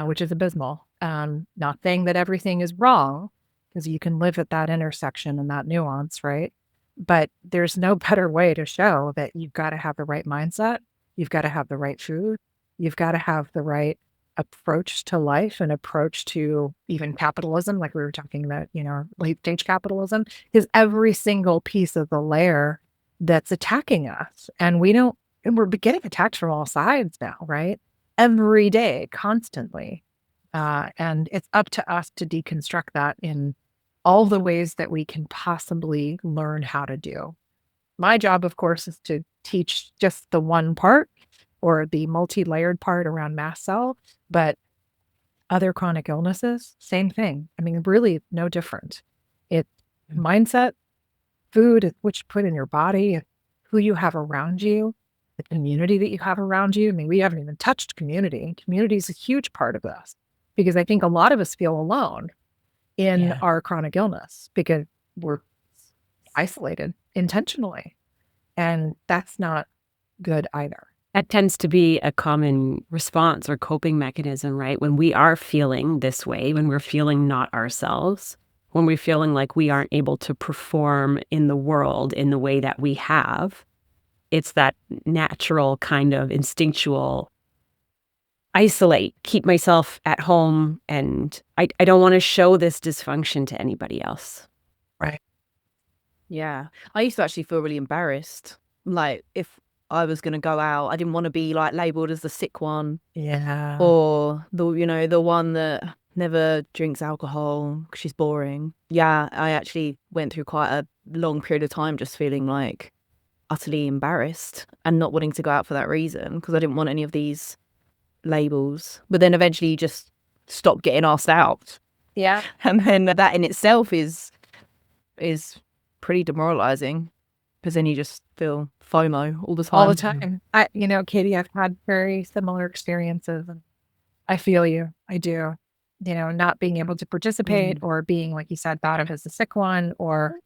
which is abysmal. Not saying that everything is wrong, because you can live at that intersection and that nuance, right? But there's no better way to show that you've got to have the right mindset. You've got to have the right food. You've got to have the right approach to life and approach to even capitalism, like we were talking about, late stage capitalism, is every single piece of the layer that's attacking us. And we're getting attacked from all sides now, right? Every day, constantly. And it's up to us to deconstruct that in all the ways that we can possibly learn how to do. My job, of course, is to teach just the one part, or the multi-layered part around mast cell, but other chronic illnesses, same thing. I mean, really no different. It's mindset, food, what you put in your body, who you have around you, the community that you have around you. I mean, we haven't even touched community. Community is a huge part of this, because I think a lot of us feel alone in our chronic illness because we're isolated intentionally. And that's not good either. That tends to be a common response or coping mechanism, right? When we are feeling this way, when we're feeling not ourselves, when we're feeling like we aren't able to perform in the world in the way that we have, it's that natural kind of instinctual isolate, keep myself at home, and I don't want to show this dysfunction to anybody else. Right. Yeah. I used to actually feel really embarrassed. Like, if I was going to go out, I didn't want to be like labeled as the sick one. Yeah. Or the one that never drinks alcohol because she's boring. Yeah, I actually went through quite a long period of time just feeling like utterly embarrassed and not wanting to go out for that reason because I didn't want any of these labels. But then eventually you just stop getting asked out. Yeah. And then that in itself is pretty demoralizing because then you just feel FOMO all the time. All the time. Katie, I've had very similar experiences, and I feel you. I do. Not being able to participate or being, like you said, thought of as the sick one, or,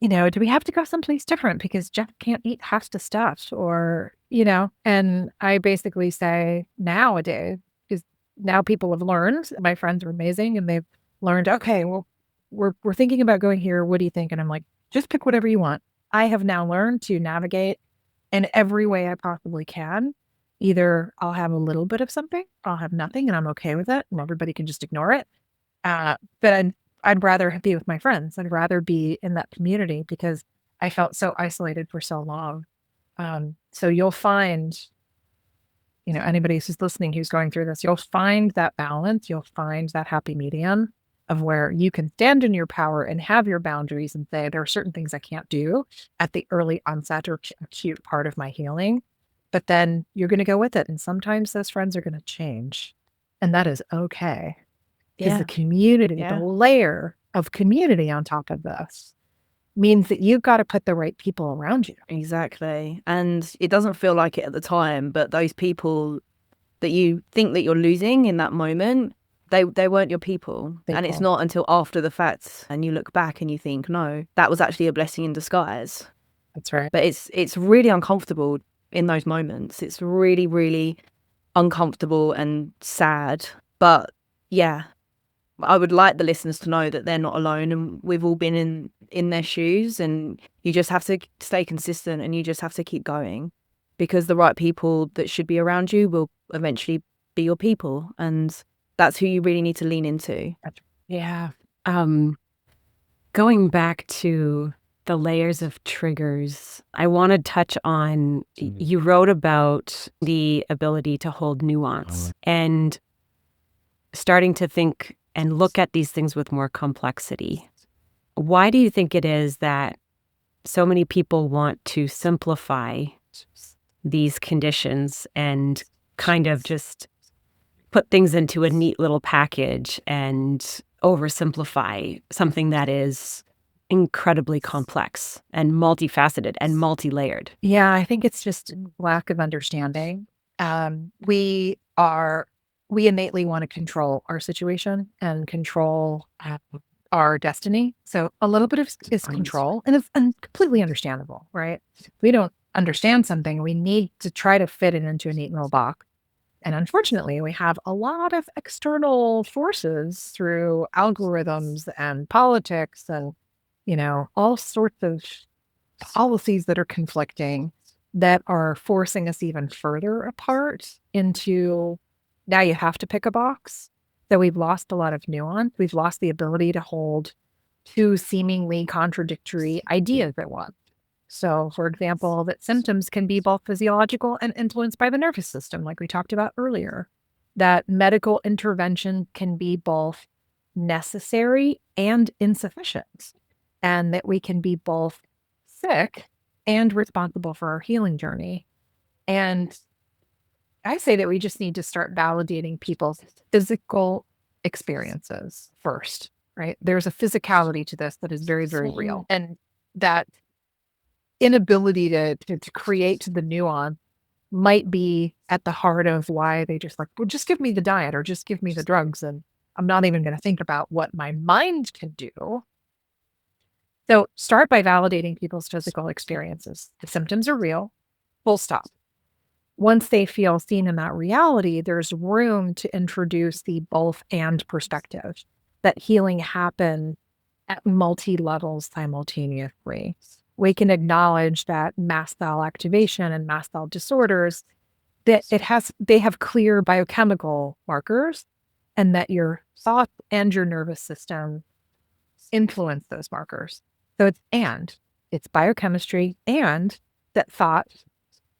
do we have to go someplace different because Jeff can't eat half the stuff, or, and I basically say nowadays, because now people have learned, my friends are amazing and they've learned, okay, well, we're thinking about going here. What do you think? And I'm like, just pick whatever you want. I have now learned to navigate in every way I possibly can. Either I'll have a little bit of something, I'll have nothing, and I'm okay with it, and everybody can just ignore it. But I'd rather be with my friends. I'd rather be in that community because I felt so isolated for so long. So you'll find, anybody who's listening who's going through this, you'll find that balance. You'll find that happy medium of where you can stand in your power and have your boundaries and say, there are certain things I can't do at the early onset or acute part of my healing. But then you're going to go with it. And sometimes those friends are going to change. And that is okay. Because the community, the layer of community on top of this means that you've got to put the right people around you. Exactly. And it doesn't feel like it at the time, but those people that you think that you're losing in that moment, they weren't your people. And it's not until after the fact and you look back and you think, no, that was actually a blessing in disguise. That's right. But it's really uncomfortable in those moments. It's really, really uncomfortable and sad. But yeah, I would like the listeners to know that they're not alone, and we've all been in their shoes, and you just have to stay consistent and you just have to keep going because the right people that should be around you will eventually be your people, and that's who you really need to lean into. Yeah. Going back to the layers of triggers, I want to touch on, you wrote about the ability to hold nuance and starting to think and look at these things with more complexity. Why do you think it is that so many people want to simplify these conditions and kind of just put things into a neat little package and oversimplify something that is incredibly complex and multifaceted and multi-layered? Yeah, I think it's just lack of understanding. We innately want to control our situation and control our destiny. So a little bit of is control, and it's completely understandable, right? If we don't understand something, we need to try to fit it into a neat little box. And unfortunately, we have a lot of external forces through algorithms and politics and, all sorts of policies that are conflicting that are forcing us even further apart into now you have to pick a box. So we've lost a lot of nuance. We've lost the ability to hold two seemingly contradictory ideas at once. So, for example, that symptoms can be both physiological and influenced by the nervous system, like we talked about earlier. That medical intervention can be both necessary and insufficient. And that we can be both sick and responsible for our healing journey. And I say that we just need to start validating people's physical experiences first, right? There's a physicality to this that is very, very real. And that inability to create the nuance might be at the heart of why they just well, just give me the diet or just give me the drugs. And I'm not even going to think about what my mind can do. So start by validating people's physical experiences. The symptoms are real, full stop. Once they feel seen in that reality, there's room to introduce the both and perspective, that healing happens at multi-levels simultaneously. We can acknowledge that mast cell activation and mast cell disorders, that they have clear biochemical markers, and that your thoughts and your nervous system influence those markers. So it's biochemistry, and that thought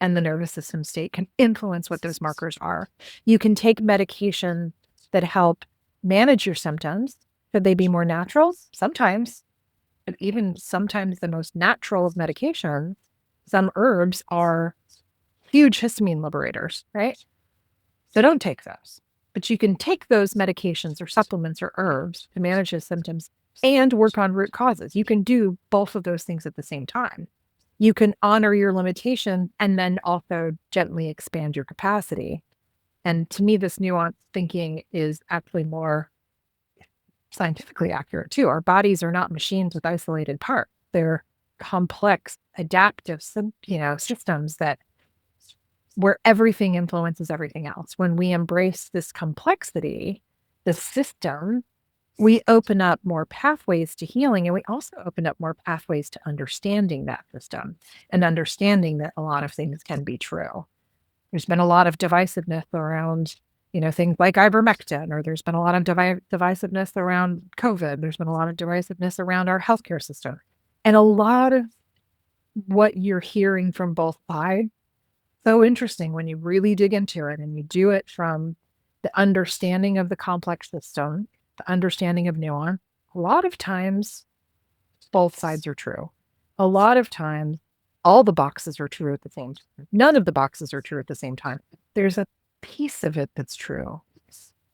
and the nervous system state can influence what those markers are. You can take medication that help manage your symptoms. Could they be more natural? Sometimes. But even sometimes the most natural of medications some herbs are huge histamine liberators, right? So don't take those. But you can take those medications or supplements or herbs to manage the symptoms and work on root causes. You can do both of those things at the same time. You can honor your limitation and then also gently expand your capacity. And to me, this nuanced thinking is actually more scientifically accurate too. Our bodies are not machines with isolated parts. They're complex, adaptive, systems that where everything influences everything else. When we embrace this complexity, the system, we open up more pathways to healing, and we also open up more pathways to understanding that system and understanding that a lot of things can be true. There's been a lot of divisiveness around, things like ivermectin, or there's been a lot of divisiveness around COVID. There's been a lot of divisiveness around our healthcare system. And a lot of what you're hearing from both sides, so interesting when you really dig into it and you do it from the understanding of the complex system, the understanding of nuance. A lot of times, both sides are true. A lot of times, all the boxes are true at the same time. None of the boxes are true at the same time. There's a piece of it that's true.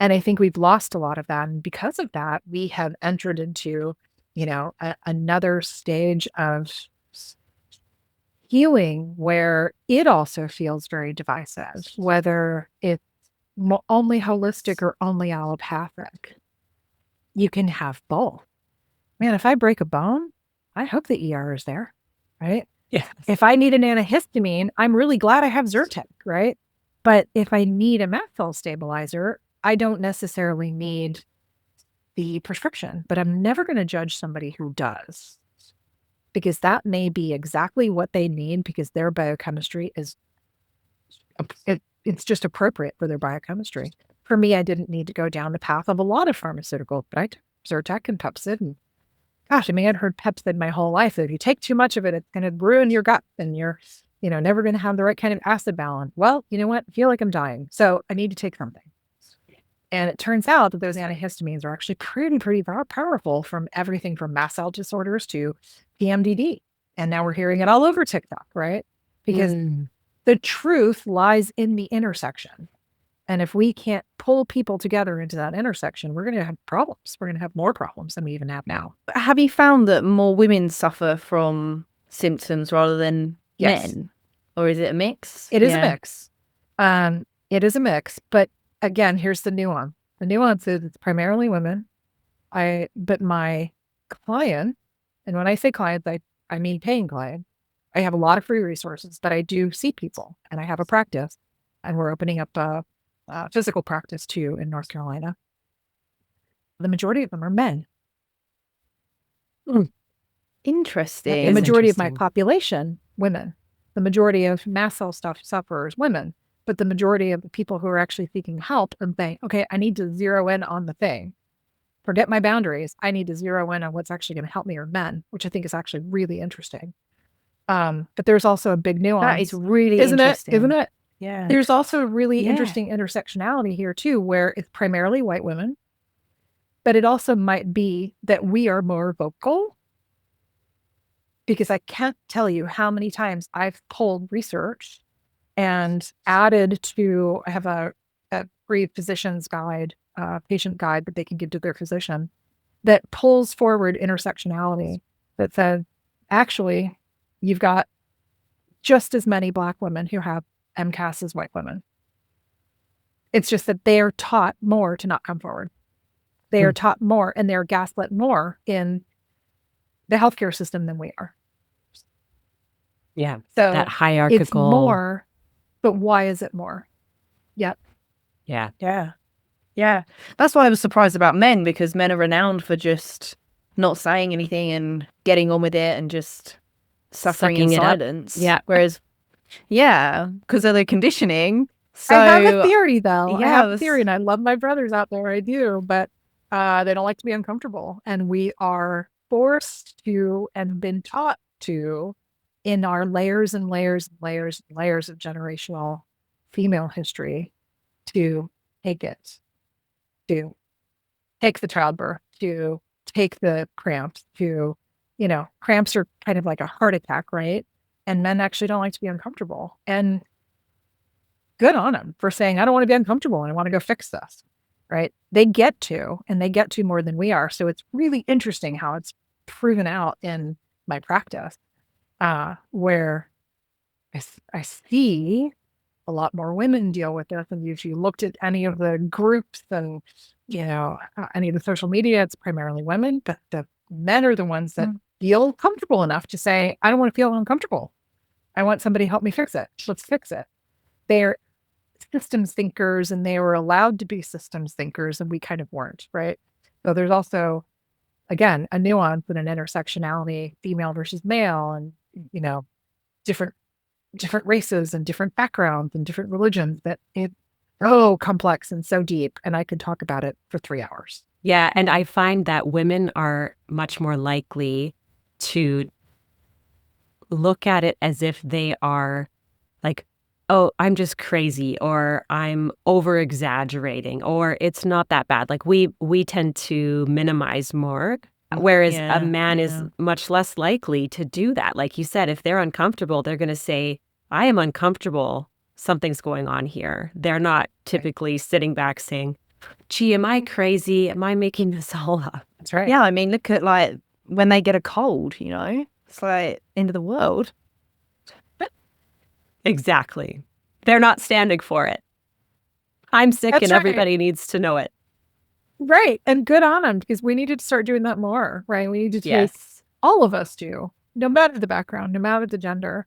And I think we've lost a lot of that. And because of that, we have entered into, another stage of healing where it also feels very divisive, whether it's only holistic or only allopathic. You can have both. Man, if I break a bone, I hope the ER is there, right? Yeah. If I need an antihistamine, I'm really glad I have Zyrtec, right? But if I need a mast cell stabilizer, I don't necessarily need the prescription, but I'm never going to judge somebody who does, because that may be exactly what they need because their biochemistry is, it's just appropriate for their biochemistry. For me, I didn't need to go down the path of a lot of pharmaceuticals, but I took Zyrtec and Pepcid, and gosh, I mean, I'd heard Pepcid my whole life that if you take too much of it, it's going to ruin your gut and you're, never going to have the right kind of acid balance. Well, you know what? I feel like I'm dying, so I need to take something. And it turns out that those antihistamines are actually pretty powerful, from everything from mast cell disorders to PMDD. And now we're hearing it all over TikTok, right? Because the truth lies in the intersection. And if we can't pull people together into that intersection, we're going to have problems. We're going to have more problems than we even have now. Have you found that more women suffer from symptoms rather than men? Or is it a mix? It is a mix. It is a mix. But again, here's the nuance. The nuance is it's primarily women. But my client, and when I say clients, I mean paying client. I have a lot of free resources, but I do see people, and I have a practice, and we're opening up a physical practice too in North Carolina. The majority of them are men. Interesting. The majority of my population, women. The majority of mast cell sufferers, women. But the majority of the people who are actually seeking help and saying, okay, I need to zero in on the thing. Forget my boundaries. I need to zero in on what's actually going to help me, are men, which I think is actually really interesting. But there's also a big nuance. That is really interesting. Isn't it? Yeah. There's also a really interesting intersectionality here too, where it's primarily white women, but it also might be that we are more vocal, because I can't tell you how many times I've pulled research and added to, I have a free physician's guide, patient guide that they can give to their physician that pulls forward intersectionality that says, actually, you've got just as many Black women who have MCAS as white women. It's just that they are taught more to not come forward. They are taught more, and they're gaslit more in the healthcare system than we are. Yeah. So that hierarchical. It's more, but why is it more? Yeah. Yeah. That's why I was surprised about men, because men are renowned for just not saying anything and getting on with it and just suffering in silence. Yeah. Whereas, because of their conditioning. So I have a theory, though. Yeah, I have a theory, and I love my brothers out there. I do, but they don't like to be uncomfortable, and we are forced to and been taught to, in our layers and layers and layers and layers of generational female history, to take it, to take the childbirth, to take the cramps, to, cramps are kind of like a heart attack, right? And men actually don't like to be uncomfortable. And good on them for saying, I don't want to be uncomfortable and I want to go fix this, right? They get to, and they get to more than we are. So it's really interesting how it's proven out in my practice, where I see a lot more women deal with this. And if you looked at any of the groups and, any of the social media, it's primarily women, but the men are the ones that feel comfortable enough to say, I don't want to feel uncomfortable. I want somebody to help me fix it. Let's fix it. They're systems thinkers, and they were allowed to be systems thinkers, and we kind of weren't, right? So there's also, again, a nuance and an intersectionality, female versus male, and, different races and different backgrounds and different religions, that it's so complex and so deep. And I could talk about it for 3 hours. Yeah. And I find that women are much more likely to look at it as if they are like, oh, I'm just crazy, or I'm over exaggerating, or it's not that bad. Like we tend to minimize more, whereas a man is much less likely to do that. Like you said, if they're uncomfortable, they're going to say, I am uncomfortable. Something's going on here. They're not typically sitting back saying, gee, am I crazy? Am I making this all up? That's right. Yeah, I mean, look at like when they get a cold, it's like end of the world. Exactly. They're not standing for it. I'm sick. That's and right. Everybody needs to know it. Right. And good on them, because we needed to start doing that more, right? We need to take, Yes. all of us do, no matter the background, no matter the gender,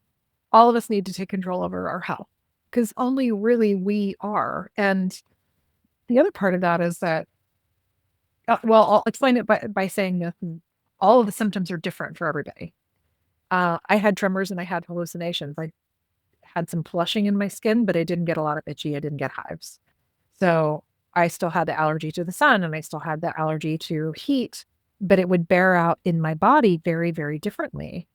all of us need to take control over our health, because only really we are. And the other part of that is that, I'll explain it by saying this. All of the symptoms are different for everybody. I had tremors and I had hallucinations. I had some flushing in my skin, but I didn't get a lot of itchy. I didn't get hives. So I still had the allergy to the sun, and I still had the allergy to heat, but it would bear out in my body very, very differently.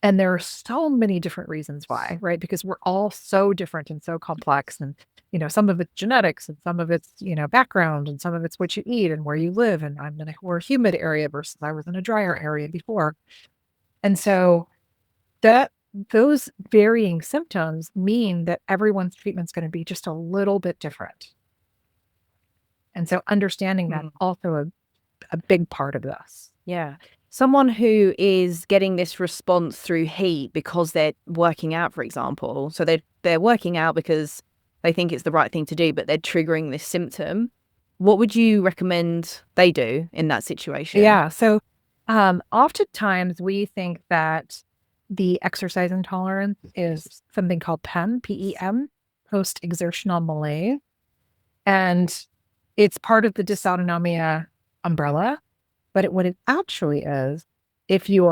And there are so many different reasons why, right? Because we're all so different and so complex. And, some of it's genetics, and some of it's, background, and some of it's what you eat and where you live. And I'm in a more humid area versus I was in a drier area before. And so those varying symptoms mean that everyone's treatment's going to be just a little bit different. And so understanding that's also a big part of this. Yeah. Someone who is getting this response through heat because they're working out, for example. So they're working out because they think it's the right thing to do, but they're triggering this symptom. What would you recommend they do in that situation? Yeah. So oftentimes we think that the exercise intolerance is something called PEM, P-E-M, post-exertional malaise. And it's part of the dysautonomia umbrella. But what it actually is, if you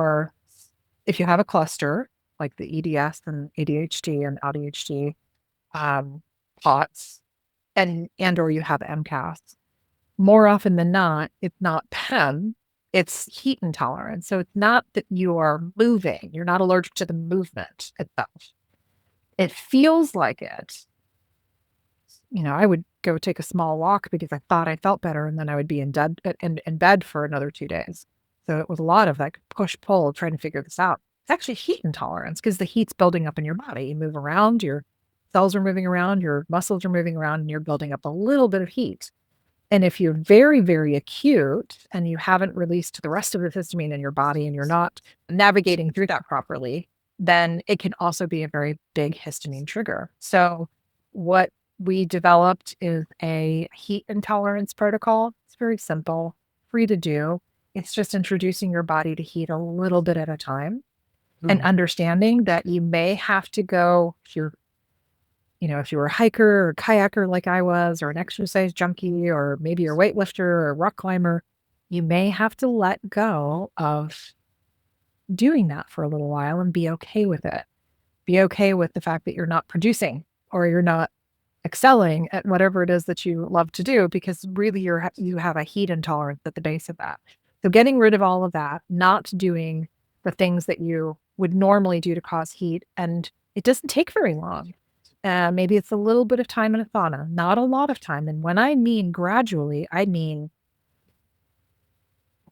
have a cluster like the EDS and ADHD and ADHD POTS, and or you have MCAS, more often than not, it's not PEM, it's heat intolerance. So it's not that you are moving. You're not allergic to the movement itself. It feels like it. I would go take a small walk because I thought I felt better, and then I would be in bed for another 2 days. So it was a lot of like push-pull trying to figure this out. It's actually heat intolerance, because the heat's building up in your body. You move around, your cells are moving around, your muscles are moving around, and you're building up a little bit of heat. And if you're very, very acute and you haven't released the rest of the histamine in your body and you're not navigating through that properly, then it can also be a very big histamine trigger. So what we developed is a heat intolerance protocol. It's very simple, free to do. It's just introducing your body to heat a little bit at a time, and understanding that you may have to go, if you're a hiker or kayaker like I was, or an exercise junkie, or maybe you're a weightlifter or a rock climber, you may have to let go of doing that for a little while and be okay with it. Be okay with the fact that you're not producing, or you're not excelling at whatever it is that you love to do, because really you have a heat intolerance at the base of that. So getting rid of all of that, not doing the things that you would normally do to cause heat, and it doesn't take very long. Maybe it's a little bit of time in a sauna, not a lot of time. And when I mean gradually, I mean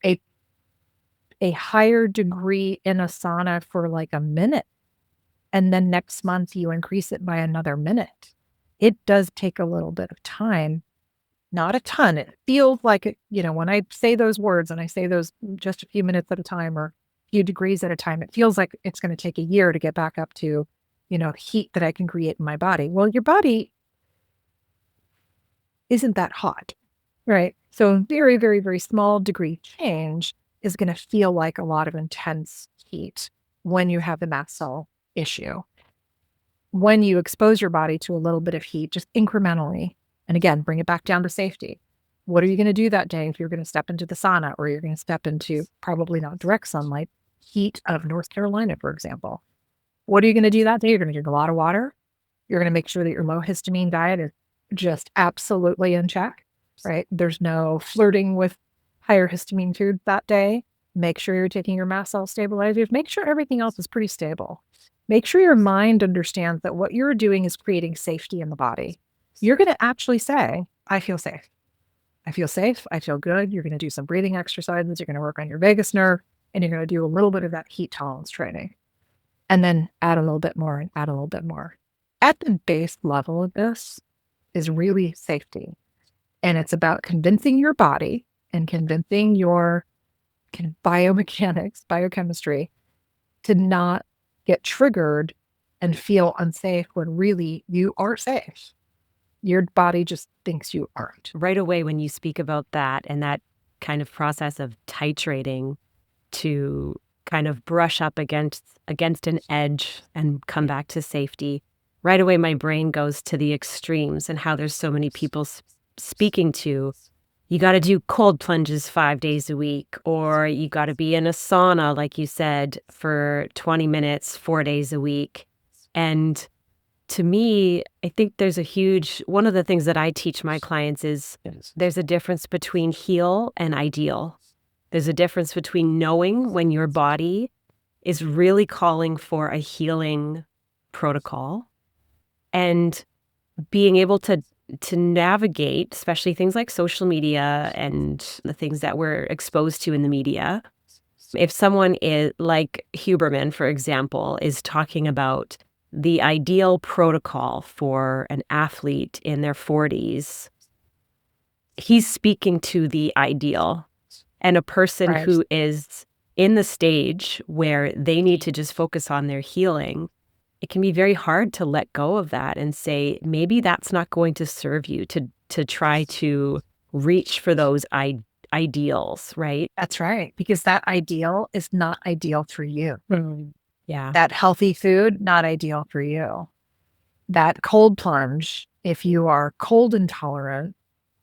a higher degree in a sauna for like a minute, and then next month you increase it by another minute. It does take a little bit of time, not a ton. It feels like it, when I say those words and I say those just a few minutes at a time or a few degrees at a time, it feels like it's going to take a year to get back up to, heat that I can create in my body. Well, your body isn't that hot, right? So very, very, very small degree change is going to feel like a lot of intense heat when you have the mast cell issue. When you expose your body to a little bit of heat, just incrementally, and again, bring it back down to safety. What are you going to do that day if you're going to step into the sauna or you're going to step into probably not direct sunlight, heat of North Carolina, for example? What are you going to do that day? You're going to drink a lot of water. You're going to make sure that your low histamine diet is just absolutely in check, right? There's no flirting with higher histamine food that day. Make sure you're taking your mast cell stabilizers. Make sure everything else is pretty stable. Make sure your mind understands that what you're doing is creating safety in the body. You're going to actually say, I feel safe. I feel safe. I feel good. You're going to do some breathing exercises. You're going to work on your vagus nerve, and you're going to do a little bit of that heat tolerance training. And then add a little bit more and add a little bit more. At the base level of this is really safety. And it's about convincing your body and convincing your biomechanics, biochemistry, to not get triggered and feel unsafe when really you are safe. Your body just thinks you aren't. Right away, when you speak about that and that kind of process of titrating to kind of brush up against an edge and come back to safety, right away my brain goes to the extremes and how there's so many people speaking to, you got to do cold plunges 5 days a week, or you got to be in a sauna, like you said, for 20 minutes, 4 days a week. And to me, I think there's one of the things that I teach my clients is there's a difference between heal and ideal. There's a difference between knowing when your body is really calling for a healing protocol and being able to navigate, especially things like social media and the things that we're exposed to in the media. If someone is like Huberman, for example, is talking about the ideal protocol for an athlete in their 40s, he's speaking to the ideal. And a person who is in the stage where they need to just focus on their healing, it can be very hard to let go of that and say, maybe that's not going to serve you to try to reach for those ideals, right? That's right. Because that ideal is not ideal for you. Yeah. That healthy food, not ideal for you. That cold plunge, if you are cold intolerant,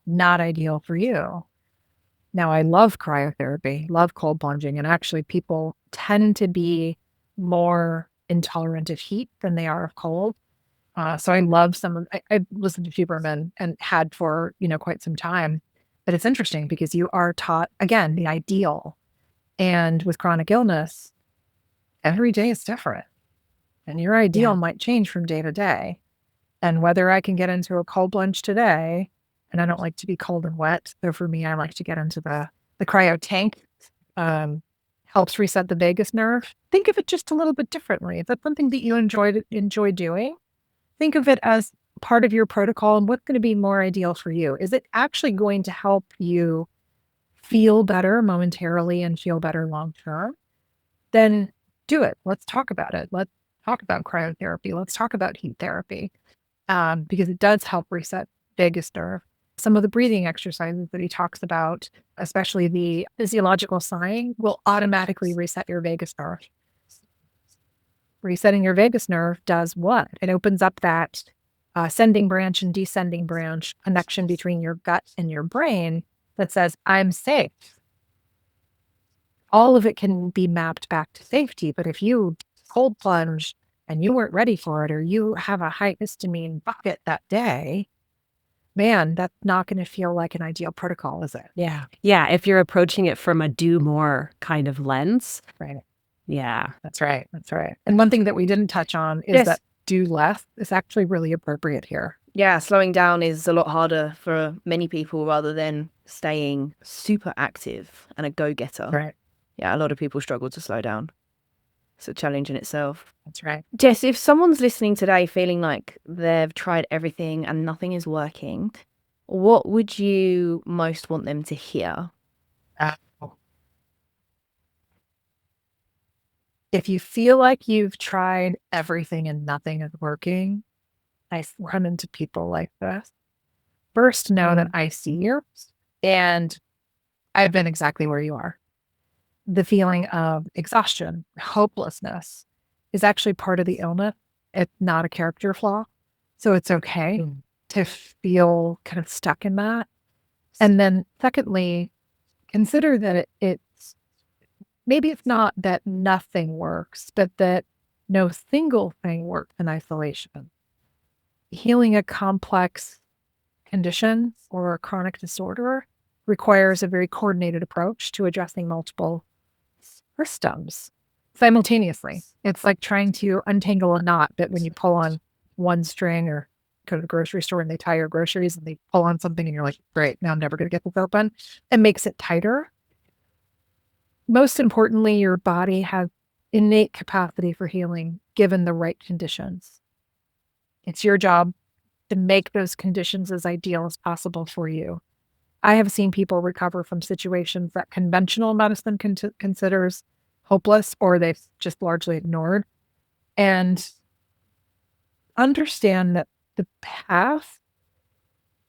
not ideal for you. Now, I love cryotherapy, love cold plunging, and actually people tend to be more intolerant of heat than they are of cold. So I love I've listened to Huberman and had for, quite some time. But it's interesting because you are taught, again, the ideal. And with chronic illness, every day is different. And your ideal might change from day to day. And whether I can get into a cold plunge today, and I don't like to be cold and wet. So for me, I like to get into the cryo tank. Helps reset the vagus nerve. Think of it just a little bit differently. If that's something that you enjoy doing, think of it as part of your protocol and what's going to be more ideal for you. Is it actually going to help you feel better momentarily and feel better long term? Then do it. Let's talk about it. Let's talk about cryotherapy. Let's talk about heat therapy because it does help reset vagus nerve. Some of the breathing exercises that he talks about, especially the physiological sighing, will automatically reset your vagus nerve. Resetting your vagus nerve does what? It opens up that ascending branch and descending branch connection between your gut and your brain that says, I'm safe. All of it can be mapped back to safety, but if you cold plunge and you weren't ready for it, or you have a high histamine bucket that day, man, that's not going to feel like an ideal protocol, is it? Yeah. Yeah. If you're approaching it from a do more kind of lens. Right. Yeah. That's right. That's right. And one thing that we didn't touch on is that do less is actually really appropriate here. Yeah, slowing down is a lot harder for many people rather than staying super active and a go-getter. Right. Yeah, a lot of people struggle to slow down. It's a challenge in itself. That's right. Jess, if someone's listening today feeling like they've tried everything and nothing is working, what would you most want them to hear? If you feel like you've tried everything and nothing is working, I run into people like this. First, know that I see you and I've been exactly where you are. The feeling of exhaustion, hopelessness is actually part of the illness. It's not a character flaw. So it's okay to feel kind of stuck in that. And then secondly, consider that it's maybe it's not that nothing works, but that no single thing works in isolation. Healing a complex condition or a chronic disorder requires a very coordinated approach to addressing multiple systems simultaneously. It's like trying to untangle a knot, but when you pull on one string or go to the grocery store and they tie your groceries and they pull on something and you're like, great, now I'm never going to get this open. It makes it tighter. Most importantly, your body has innate capacity for healing given the right conditions. It's your job to make those conditions as ideal as possible for you. I have seen people recover from situations that conventional medicine considers hopeless or they've just largely ignored. And understand that the path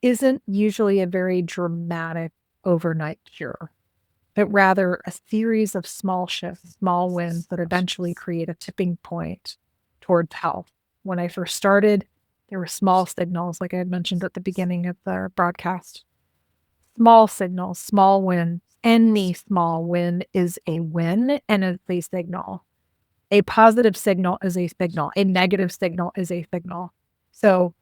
isn't usually a very dramatic overnight cure, but rather a series of small shifts, small wins that eventually create a tipping point towards health. When I first started, there were small signals, like I had mentioned at the beginning of the broadcast. Small signals, small wins. Any small win is a win and is a signal. A positive signal is a signal. A negative signal is a signal. So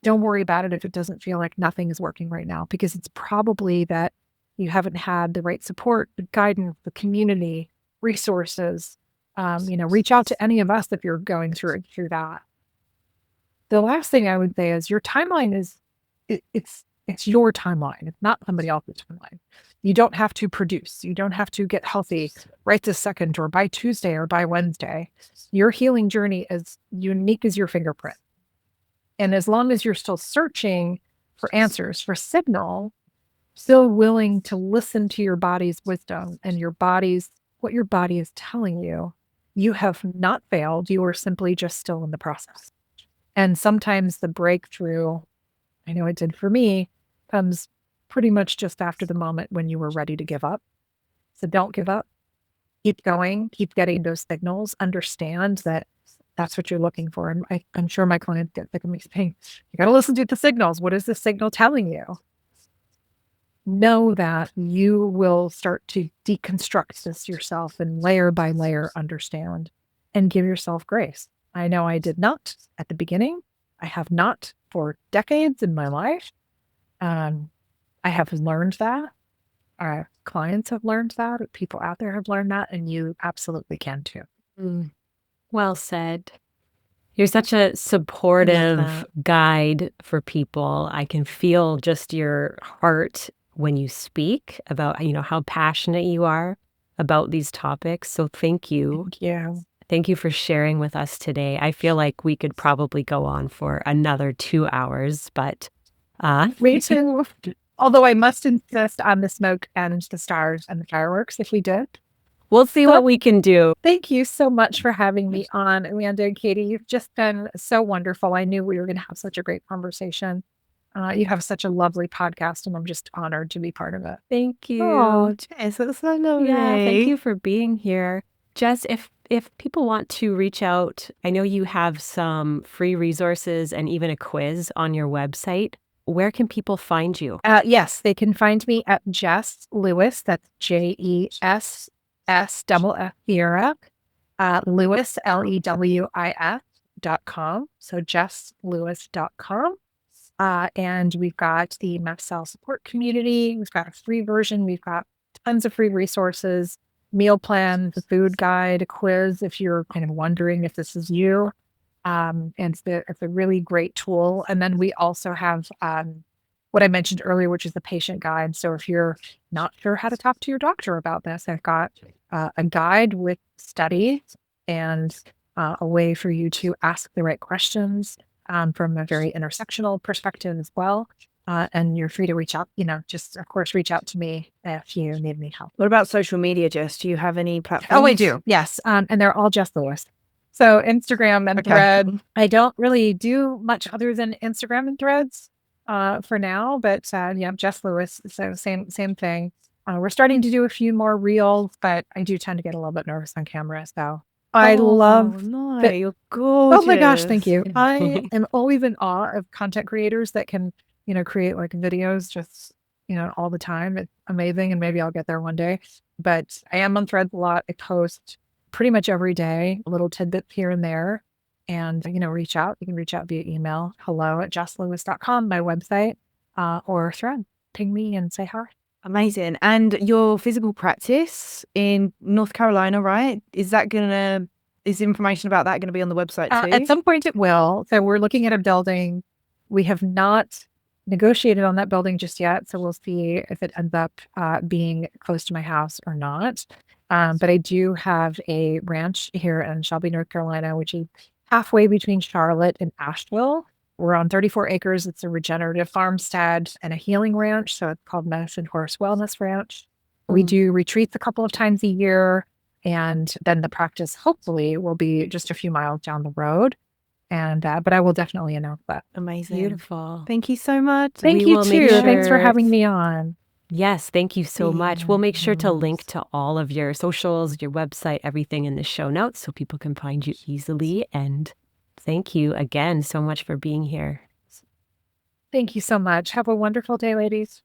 don't worry about it if it doesn't feel like nothing is working right now, because it's probably that you haven't had the right support, the guidance, the community, resources. Reach out to any of us if you're going through that. The last thing I would say is your timeline it's your timeline. It's not somebody else's timeline. You don't have to produce. You don't have to get healthy right this second or by Tuesday or by Wednesday. Your healing journey is unique as your fingerprint. And as long as you're still searching for answers, for signal, still willing to listen to your body's wisdom and what your body is telling you, you have not failed. You are simply just still in the process. And sometimes the breakthrough, I know it did for me, comes pretty much just after the moment when you were ready to give up. So don't give up. Keep going. Keep getting those signals. Understand that that's what you're looking for. And I'm sure my clients get sick of me saying, you got to listen to the signals. What is the signal telling you? Know that you will start to deconstruct this yourself and layer by layer understand and give yourself grace. I know I did not at the beginning. I have not for decades in my life. I have learned that. Our clients have learned that. People out there have learned that, and you absolutely can too. Well said. You're such a supportive guide for people. I can feel just your heart when you speak about, how passionate you are about these topics. So thank you. Thank you. Thank you for sharing with us today. I feel like we could probably go on for another 2 hours, but me too. Although I must insist on the smoke and the stars and the fireworks if we did. We'll see what we can do. Thank you so much for having me on, Amanda and Katie. You've just been so wonderful. I knew we were going to have such a great conversation. You have such a lovely podcast, and I'm just honored to be part of it. Thank you. Oh, Jess, that's so lovely. Yeah, thank you for being here. Jess, if people want to reach out, I know you have some free resources and even a quiz on your website. Where can people find you? Yes, they can find me at Jess Lewis. That's JESS Sierra, Lewis, LEWIS.com. So JessLewis.com. And we've got the Mast Cell support community. We've got a free version. We've got tons of free resources, meal plans, a food guide, a quiz if you're kind of wondering if this is you. And it's a really great tool. And then we also have what I mentioned earlier, which is the patient guide. So if you're not sure how to talk to your doctor about this, I've got a guide with studies and a way for you to ask the right questions from a very intersectional perspective as well. And you're free to reach out, just of course, reach out to me if you need any help. What about social media, Jess? Do you have any platforms? Oh, I do. Yes. And they're all Jess Lewis. So Instagram and Thread. I don't really do much other than Instagram and Threads for now, but Jess Lewis. So same thing. We're starting to do a few more reels, but I do tend to get a little bit nervous on camera. So I love no, that- you're gorgeous. Oh my gosh, thank you. I am always in awe of content creators that can, create like videos just, all the time. It's amazing. And maybe I'll get there one day. But I am on Threads a lot. I post pretty much every day, a little tidbit here and there. And, reach out. You can reach out via email, hello@jesslewis.com, my website, or Thread. Ping me and say hi. Amazing. And your physical practice in North Carolina, right? Is information about that going to be on the website too? At some point it will. So we're looking at a building. We have not negotiated on that building just yet. So we'll see if it ends up being close to my house or not. But I do have a ranch here in Shelby, North Carolina, which is halfway between Charlotte and Asheville. We're on 34 acres. It's a regenerative farmstead and a healing ranch. So it's called Medicine Horse Wellness Ranch. We do retreats a couple of times a year. And then the practice hopefully will be just a few miles down the road. And but I will definitely announce that. Amazing. Beautiful. Thank you so much. Thank We you will too. make Thanks for sure- having me on. Yes, thank you so much. We'll make sure to link to all of your socials, your website, everything in the show notes so people can find you easily. And thank you again so much for being here. Thank you so much. Have a wonderful day, ladies.